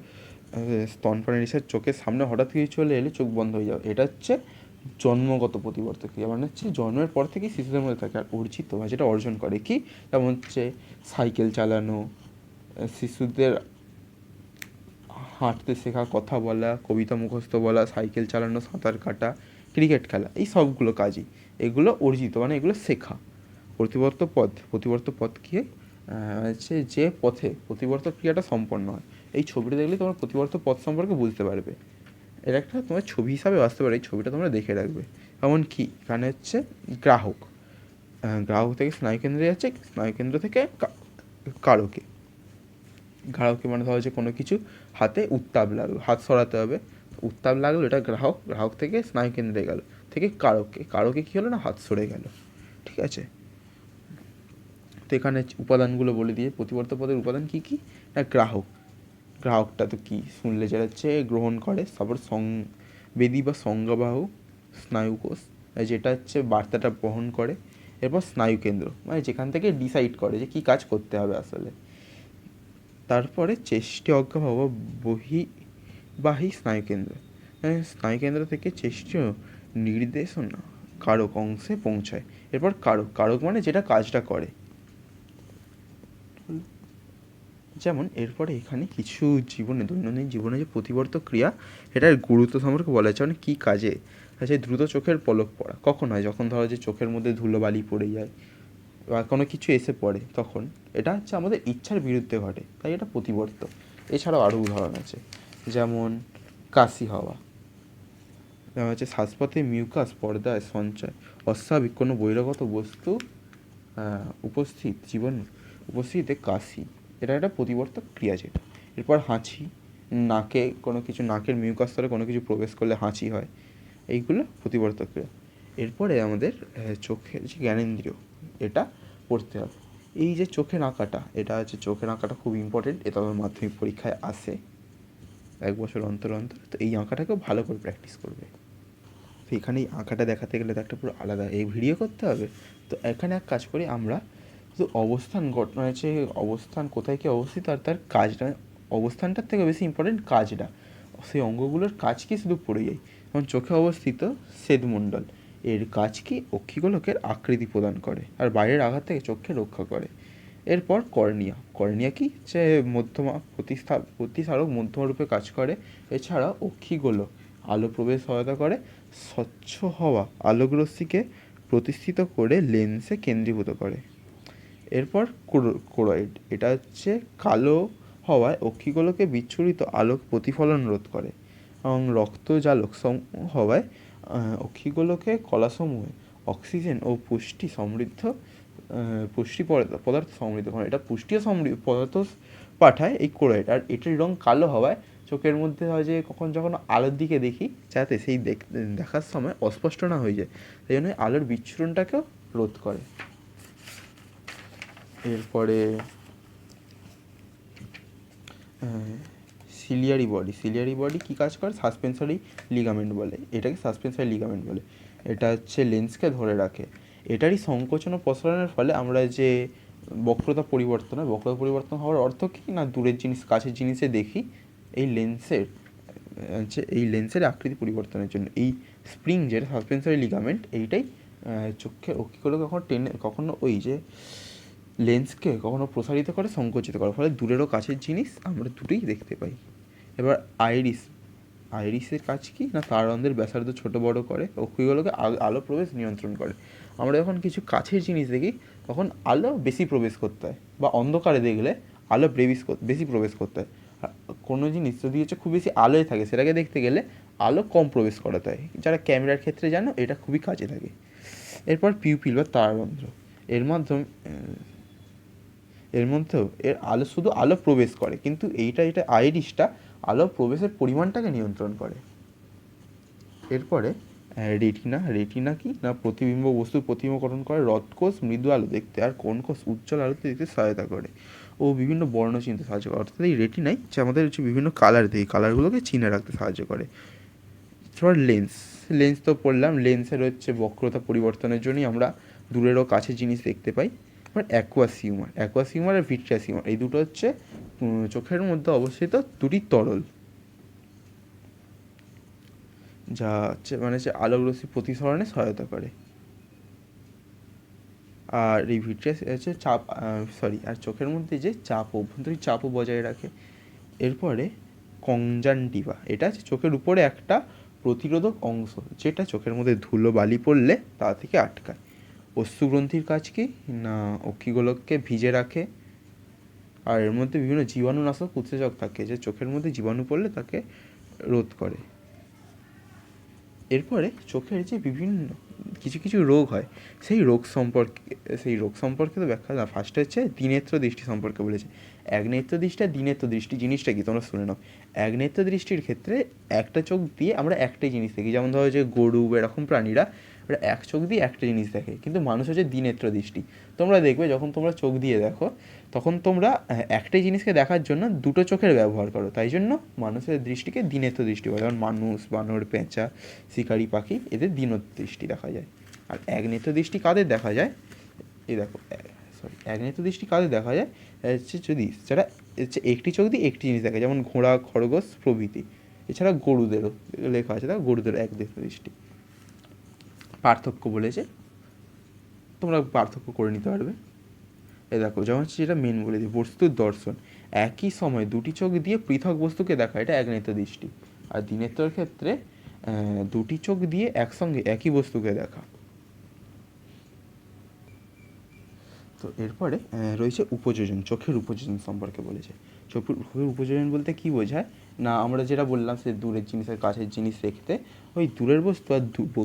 স্তনপানের চোখের সামনে হঠাৎ কিছু চলে এলে চোখ বন্ধ হয়ে যাবে, এটা হচ্ছে জন্মগত প্রতিবর্ত ক্রিয়া মানে হচ্ছে জন্মের পর থেকেই শিশুদের মধ্যে থাকে। আর অর্জিত বা যেটা অর্জন করে কি, যেমন হচ্ছে সাইকেল চালানো, শিশুদের হাঁটতে শেখা, কথা বলা, কবিতা মুখস্থ বলা, সাইকেল চালানো, সাঁতার কাটা, ক্রিকেট খেলা, এই সবগুলো কাজই এগুলো অর্জিত মানে এগুলো শেখা। প্রতিবর্ত পথ কী হচ্ছে যে পথে প্রতিবর্ত ক্রিয়াটা সম্পন্ন হয়। এই ছবিটা দেখলে তোমরা প্রতিবর্ত পথ সম্পর্কে বুঝতে পারবে। এর একটা তোমার ছবি হিসাবে আসতে পারে, এই ছবিটা তোমরা দেখে রাখবে। এমন কি এখানে হচ্ছে গ্রাহক, গ্রাহক থেকে স্নায়ুকেন্দ্রে যাচ্ছে, স্নায়ুকেন্দ্র থেকে কারকে। গ্রাহকে মানে ধরো যে কোনো কিছু হাতে উত্তাপ লাগলো, হাত সরাতে হবে, উত্তাপ লাগলো, এটা গ্রাহক। গ্রাহক থেকে স্নায়ুকেন্দ্রে গেল, থেকে কারকে, কারকে কী হলো না হাত সরে গেল। ঠিক আছে, তো এখানে উপাদানগুলো বলে দিয়ে প্রতিবর্ত পদের উপাদান কী কী না গ্রাহক। গ্রাহকটা তো কী শুনলে যেটা হচ্ছে গ্রহণ করে, তারপর সংবেদী বা সংজ্ঞাবাহু স্নায়ুকোষ যেটা হচ্ছে বার্তাটা বহন করে, এরপর স্নায়ুকেন্দ্র মানে যেখান থেকে ডিসাইড করে যে কী কাজ করতে হবে আসলে। তারপরে চেষ্টে অজ্ঞাবাহু বা বহির্বাহী স্নায়ুকেন্দ্র, স্নায়ুকেন্দ্র থেকে চেষ্টীয় নির্দেশনা কারক অংশে পৌঁছায়। এরপর কারক, কারক মানে যেটা কাজটা করে। যেমন এরপরে এখানে কিছু জীবনে দৈনন্দিন জীবনে যে প্রতিবর্ত ক্রিয়া এটার গুরুত্ব সম্পর্কে বলা হয়েছে, মানে কী কাজে আছে। দ্রুত চোখের পলক পড়া কখন হয়, যখন ধরো যে চোখের মধ্যে ধুলোবালি পড়ে যায় বা কোনো কিছু এসে পড়ে, তখন এটা হচ্ছে আমাদের ইচ্ছার বিরুদ্ধে ঘটে, তাই এটা প্রতিবর্ত। এছাড়াও আরও উদাহরণ আছে, যেমন কাশি হওয়া, যেমন হচ্ছে শ্বাসপথে মিউকাস পর্দায় সঞ্চয়, অস্বাভাবিক কোনো বহিরাগত বস্তু উপস্থিতিতে কাশি, এটা একটা প্রতিবর্তক ক্রিয়া যেটা। এরপর হাঁচি, নাকে কোনো কিছু, নাকের মিউকাস স্তরে কোনো কিছু প্রবেশ করলে হাঁচি হয়, এইগুলো প্রতিবর্তক ক্রিয়া। এরপরে আমাদের চোখের যে জ্ঞানেন্দ্রিয় এটা পড়তে হবে। এই যে চোখের আঁকাটা, এটা হচ্ছে চোখের আঁকাটা খুব ইম্পর্টেন্ট, এটা আমার মাধ্যমিক পরীক্ষায় আসে 1 বছর অন্তর অন্তর। তো এই আঁকাটাকেও ভালো করে প্র্যাকটিস করবে। তো এখানে এই আঁকাটা দেখাতে গেলে তো একটা পুরো আলাদা এই ভিডিও করতে হবে। তো এখানে এক কাজ করি আমরা, শুধু অবস্থান ঘটনা হচ্ছে অবস্থান কোথায় কী অবস্থিত আর তার কাজটা, অবস্থানটার থেকে বেশি ইম্পর্টেন্ট কাজটা, সেই অঙ্গগুলোর কাজ কি শুধু পড়ে যাই। যেমন চোখে অবস্থিত শ্বেতমণ্ডল, এর কাজ কি অক্ষিগোলকের আকৃতি প্রদান করে আর বাইরের আঘাত থেকে চোখকে রক্ষা করে। এরপর কর্নিয়া, কর্নিয়া কি যে মধ্যমা প্রতিস্থারক মধ্যমা রূপে কাজ করে। এছাড়া অক্ষিগোলক আলো প্রবেশ সহায়তা করে, স্বচ্ছ হওয়া আলোকরশ্মিকে প্রতিষ্ঠিত করে লেন্সে কেন্দ্রীভূত করে। এরপর কোরয়েড, এটা হচ্ছে কালো হওয়ায় অক্ষিগোলকে বিচ্ছুরিত আলোক প্রতিফলন রোধ করে এবং রক্তজালক হওয়ায় অক্ষিগোলকে কলাসমূহে অক্সিজেন ও পুষ্টি পদার্থ সমৃদ্ধ করে, এটা পুষ্টিও পদার্থ পাঠায় এই কোরয়েড। আর এটির রং কালো হওয়ায় চোখের মধ্যে হয় যে যখন আলোর দিকে দেখি যাতে সেই দেখার সময় অস্পষ্ট না হয়ে যায়, সেই জন্য আলোর বিচ্ছুরণটাকেও রোধ করে। এরপরে সিলিয়ারি বডি কী কাজ করে, সাসপেন্সারি লিগামেন্ট বলে, এটাকে সাসপেন্সারি লিগামেন্ট বলে। এটা হচ্ছে লেন্সকে ধরে রাখে। এটারই সংকোচন ও প্রসারণের ফলে আমরা যে বক্রতা পরিবর্তন হওয়ার অর্থ কী না, দূরের জিনিস কাছের জিনিসে দেখি। এই লেন্সের আকৃতি পরিবর্তনের জন্য এই স্প্রিং যেটা সাসপেন্সারি লিগামেন্ট, এইটাই চোখের অক্ষিগুলো কখনো ওই যে লেন্সকে কখনো প্রসারিত করে, সংকুচিত করে, ফলে দূরেরও কাছের জিনিস আমরা দূরেই দেখতে পাই। এবার আইরিসের কাজ কি না, তাররন্ধ্রের ব্যাসার্ধ ছোট বড় করে, অক্ষিগুলোকে আলো প্রবেশ নিয়ন্ত্রণ করে। আমরা যখন কিছু কাছের জিনিস দেখি তখন আলো বেশি প্রবেশ করতে হয়, বা অন্ধকারে দেখলে আলো বেশি প্রবেশ করতে হয়। কোনো জিনিস যদি হচ্ছে খুব বেশি আলোয় থাকে সেটাকে দেখতে গেলে আলো কম প্রবেশ করাতে হয়। যারা ক্যামেরার ক্ষেত্রে জানো এটা খুবই কাজে লাগে। এরপর পিউপিল বা তাররন্ধ্র, এর মধ্যেও আলো শুধু আলো প্রবেশ করে, কিন্তু এটা আইরিসটা আলো প্রবেশের পরিমাণটাকে নিয়ন্ত্রণ করে। এরপরে রেটিনা কি না, প্রতিবিম্ব বস্তুর প্রতিবিম্বকরণ করে, রডকোষ মৃদু আলো দেখতে আর কোন কোষ উজ্জ্বল আলোতে দেখতে সহায়তা করে ও বিভিন্ন বর্ণ চিনতে সাহায্য করে। অর্থাৎ এই রেটিনাই যে আমাদের হচ্ছে বিভিন্ন কালার দিয়ে কালারগুলোকে চিনে রাখতে সাহায্য করে। এবার লেন্স তো পড়লাম, লেন্সের হচ্ছে বক্রতা পরিবর্তনের জন্যই আমরা দূরেরও কাছে জিনিস দেখতে পাই। এবার অ্যাকুয়াস হিউমার আর ভিট্রিয়াস হিউমার, এই দুটো হচ্ছে চোখের মধ্যে অবস্থিত দুটি তরল। যা হচ্ছে মানে হচ্ছে আলোক রশ্মি প্রতিসরণে সহায়তা করে। আর এই ভিট্রিয়াস হচ্ছে চাপ আর চোখের মধ্যে যে চাপ, অভ্যন্তরীণ চাপও বজায় রাখে। এরপরে কনজাংটিভা, এটা হচ্ছে চোখের উপরে একটা প্রতিরোধক অংশ, যেটা চোখের মধ্যে ধুলো বালি পড়লে তা থেকে আটকায়। অশ্রুগ্রন্থির কাজ কি না অক্ষিগোলককে ভিজে রাখে, আর এর মধ্যে বিভিন্ন জীবাণুনাশক উৎসেচক থাকে, যে চোখের মধ্যে জীবাণু পড়লে তাকে রোধ করে। এরপরে চোখের যে বিভিন্ন কিছু কিছু রোগ হয়, সেই রোগ সম্পর্কে তো ব্যাখ্যা না। ফার্স্টে হচ্ছে দ্বিনেত্র দৃষ্টি সম্পর্কে বলেছে। একনেত্র দৃষ্টি আর দ্বিনেত্র দৃষ্টি জিনিসটা কি তোমরা শুনে নাও। একনেত্র দৃষ্টির ক্ষেত্রে একটা চোখ দিয়ে আমরা একটাই জিনিস দেখি, যেমন ধরো যে গরু এরকম প্রাণীরা ওরা এক চোখ দিয়ে একটা জিনিস দেখে, কিন্তু মানুষ হচ্ছে দ্বিনেত্র দৃষ্টি। তোমরা দেখবে যখন তোমরা চোখ দিয়ে দেখো তখন তোমরা একটাই জিনিসকে দেখার জন্য দুটো চোখের ব্যবহার করো, তাই জন্য মানুষের দৃষ্টিকে দ্বিনেত্র দৃষ্টি বলে। যেমন মানুষ, বানর, পেঁচা, শিকারি পাখি, এদের দ্বিনেত্র দৃষ্টি দেখা যায়। আর একনেত্র দৃষ্টি কাদের দেখা যায়, এই দেখো একনেত্র দৃষ্টি কাদের দেখা যায় হচ্ছে যদি যারা হচ্ছে একটি চোখ দিয়ে একটি জিনিস দেখে, যেমন ঘোড়া, খরগোশ প্রভৃতি। এছাড়া গরুদেরও লেখা আছে, দেখো গরুদেরও একনেত্র দৃষ্টি। পার্থক্য বলেছে, তোমরা পার্থক্য করে নিতে পারবে। এই দেখো যেমন হচ্ছে যেটা মেন বলে দিই, বস্তুর দর্শন, একই সময় দুটি চোখ দিয়ে পৃথক বস্তুকে দেখা, এটা একনেত্র দৃষ্টি। আর দ্বিনেত্রর ক্ষেত্রে দুটি চোখ দিয়ে একসঙ্গে একই বস্তুকে দেখা। তো এরপরে রয়েছে উপযোজন, চোখের উপযোজন সম্পর্কে বলেছে। চোখের উপযোজন বলতে কী বোঝায় না, আমরা যেটা বললাম সে দূরের জিনিস আর কাছের জিনিস দেখতে, ওই দূরের বস্তু আর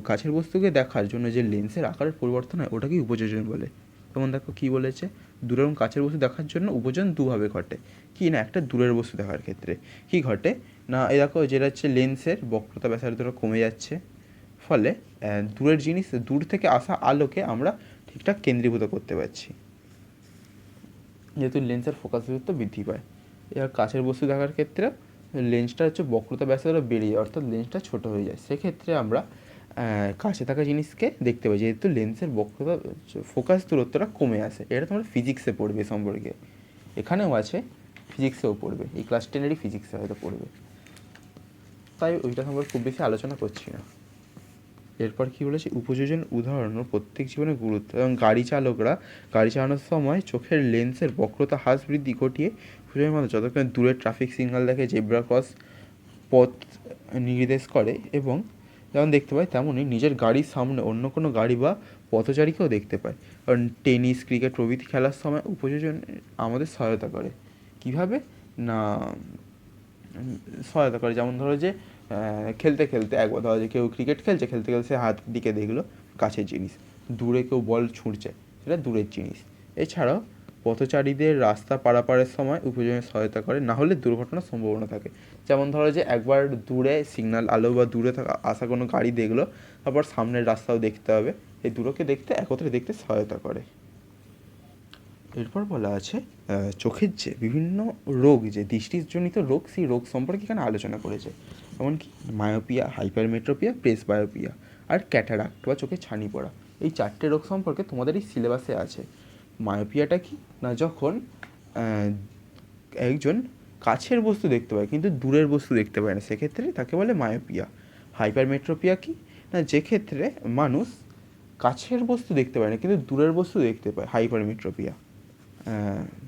কাছের বস্তুকে দেখার জন্য যে লেন্সের আকারের পরিবর্তন হয় ওটাকেই উপযোজন বলে। যেমন দেখো কী বলেছে, দূরের এবং কাছের বস্তু দেখার জন্য উপযোজন দুভাবে ঘটে। কি না, একটা দূরের বস্তু দেখার ক্ষেত্রে কী ঘটে না, এই দেখো যেটা হচ্ছে লেন্সের বক্রতা ব্যাসার্ধটা কমে যাচ্ছে, ফলে দূরের জিনিস, দূর থেকে আসা আলোকে আমরা ঠিকঠাক কেন্দ্রীভূত করতে পারছি, যেহেতু লেন্সের ফোকাস দূরত্ব বৃদ্ধি পায়। এবার কাছের বস্তু দেখার ক্ষেত্রে লেন্সটা হচ্ছে বক্রতা ব্যাসার্ধ বেড়ে যায়, অর্থাৎ লেন্সটা ছোটো হয়ে যায়। সেক্ষেত্রে আমরা কাছে থাকা জিনিসকে দেখতে পাই, যেহেতু লেন্সের বক্রতা ফোকাস দূরত্বটা কমে আসে। এটা তোমরা ফিজিক্সে পড়বে সম্পর্কে, এখানেও আছে, ফিজিক্সেও পড়বে, এই ক্লাস 10-এরই ফিজিক্সে হয়তো পড়বে, তাই ওইটা সম্পর্কে খুব বেশি আলোচনা করছি না। এরপর কী বলেছে, উপযোজন উদাহরণ প্রত্যেক জীবনে গুরুত্ব, এবং গাড়ি চালকরা গাড়ি চালানোর সময় চোখের লেন্সের বক্রতা হ্রাস বৃদ্ধি ঘটিয়ে উপযোজনের মাধ্যমে যতক্ষণ দূরে ট্রাফিক সিগন্যাল দেখে, জেব্রা ক্রস পথ নির্দেশ করে, এবং যেমন দেখতে পায় তেমনই নিজের গাড়ির সামনে অন্য কোনো গাড়ি বা পথচারীকেও দেখতে পায়। কারণ টেনিস, ক্রিকেট প্রভৃতি খেলার সময় উপযোজন আমাদের সহায়তা করে। কীভাবে না, সহায়তা করে যেমন ধরো যে খেলতে খেলতে একবার ধরো যে কেউ ক্রিকেট খেলছে, খেলতে খেলতে সে হাত দিকে দেখলো কাছের জিনিস, দূরে কেউ বল ছুঁড়ছে সেটা দূরের জিনিস। এছাড়াও পথচারীদের রাস্তা পারাপারের সময় উপযোজনের সহায়তা করে, না হলে দুর্ঘটনার সম্ভাবনা থাকে। যেমন ধরো যে একবার দূরে সিগন্যাল আলো বা দূরে থাকা আসা কোনো গাড়ি দেখলো, তারপর সামনের রাস্তাও দেখতে হবে, এই দুটোকে দেখতে একত্রে দেখতে সহায়তা করে। এরপর বলা আছে চোখের যে বিভিন্ন রোগ, যে দৃষ্টিজনিত রোগ, সেই রোগ সম্পর্কে এখানে আলোচনা করেছে। এমনকি মায়োপিয়া, হাইপারমেট্রোপিয়া, প্রেসবায়োপিয়া আর ক্যাটারাক্ট বা চোখে ছানি পড়া, এই চারটে রোগ সম্পর্কে তোমাদের এই সিলেবাসে আছে। মায়োপিয়াটা কি না, যখন একজন কাছের বস্তু দেখতে পায় কিন্তু দূরের বস্তু দেখতে পায় না, সেক্ষেত্রে তাকে বলে মায়োপিয়া। হাইপারমেট্রোপিয়া কি না, যে ক্ষেত্রে মানুষ কাছের বস্তু দেখতে পায় না কিন্তু দূরের বস্তু দেখতে পায়, হাইপারমেট্রোপিয়া।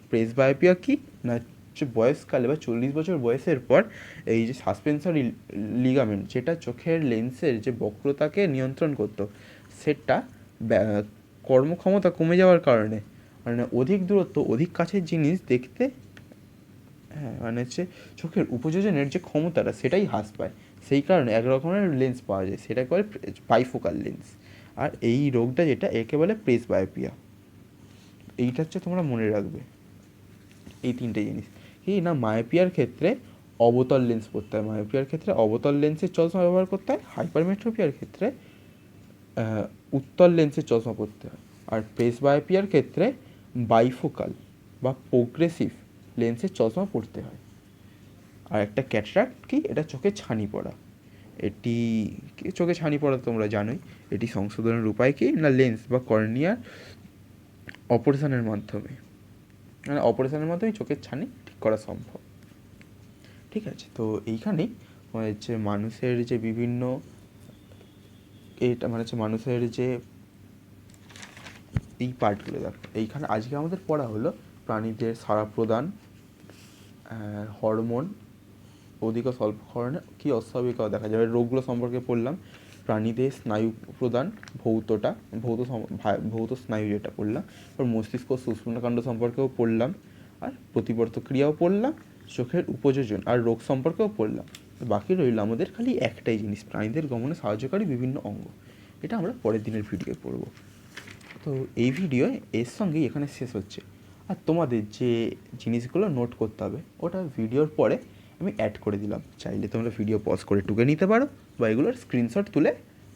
প্রেসবায়োপিয়া কি না, হচ্ছে বয়সকালে বা 40 বছর বয়সের পর এই যে সাসপেনসরি লিগামেন্ট, যেটা চোখের লেন্সের যে বক্রতাকে নিয়ন্ত্রণ করতো, সেটা কর্মক্ষমতা কমে যাওয়ার কারণে, মানে অধিক দূরত্ব, অধিক কাছের জিনিস দেখতে, হ্যাঁ মানে হচ্ছে চোখের উপযোজনের যে ক্ষমতাটা সেটাই হ্রাস পায়, সেই কারণে এক রকমের লেন্স পাওয়া যায়, সেটাকে বলে বাইফোকাল লেন্স। আর এই রোগটা যেটা, একে বলে প্রেসবায়োপিয়া। এইটা হচ্ছে তোমরা মনে রাখবে এই তিনটে জিনিস। কি না, মায়োপিয়ার ক্ষেত্রে অবতল লেন্স পড়তে হয়, মায়োপিয়ার ক্ষেত্রে অবতল লেন্সের চশমা ব্যবহার করতে হয়। হাইপারমেট্রোপিয়ার ক্ষেত্রে উত্তল লেন্সের চশমা পড়তে হয়। আর প্রেসবায়োপিয়ার ক্ষেত্রে বাইফোকাল বা প্রোগ্রেসিভ লেন্সের চশমা পড়তে হয়। আর একটা ক্যাটারাক্ট কি, এটা চোখে ছানি পড়া। এটি চোখে ছানি পড়া তোমরা জানোই, এটি সংশোধনের উপায় কি না, লেন্স বা কর্নিয়ার অপারেশনের মাধ্যমে, মানে অপারেশনের মাধ্যমে চোখের ছানি ঠিক করা সম্ভব। ঠিক আছে, তো এইখানেই হচ্ছে মানুষের যে বিভিন্ন এটা মানে হচ্ছে মানুষের যে এই পার্টগুলো দেখো, এইখানে আজকে আমাদের পড়া হলো প্রাণীদের সাড়া প্রদান, হরমোন, অধিক ও স্বল্পক্ষরণে কী অস্বাভাবিকতা দেখা যাবে, রোগগুলো সম্পর্কে পড়লাম, প্রাণীদের স্নায়ু প্রদান, ভৌতটা ভৌত স্নায়ু যেটা পড়লাম, এবার মস্তিষ্ক সুষুম্নাকাণ্ড সম্পর্কেও পড়লাম, আর প্রতিবর্ত ক্রিয়াও পড়লাম, চোখের উপযোজন আর রোগ সম্পর্কেও পড়লাম। বাকি রইল আমাদের খালি একটাই জিনিস, প্রাণীদের গমনে সাহায্যকারী বিভিন্ন অঙ্গ। এটা আমরা পরের দিনের ভিডিওয়ে পড়ব। তো এই ভিডিও এর সঙ্গেই এখানে শেষ হচ্ছে। আর তোমাদের যে জিনিসগুলো নোট করতে হবে ওটা ভিডিওর পরে আমি অ্যাড করে দিলাম, চাইলে তোমরা ভিডিও পজ করে টুকে নিতে পারো বা এগুলোর স্ক্রিনশট তুলে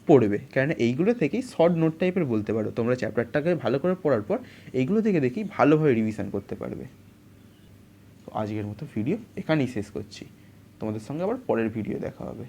পড়বে, কারণ এইগুলো থেকেই শর্ট নোট টাইপের বলতে পারো। তোমরা চ্যাপ্টারটাকে ভালো করে পড়ার পর এইগুলো থেকে দেখি ভালোভাবে রিভিশন করতে পারবে। তো আজকের মতো ভিডিও এখানেই শেষ করছি, তোমাদের সঙ্গে আবার পরের ভিডিও দেখা হবে।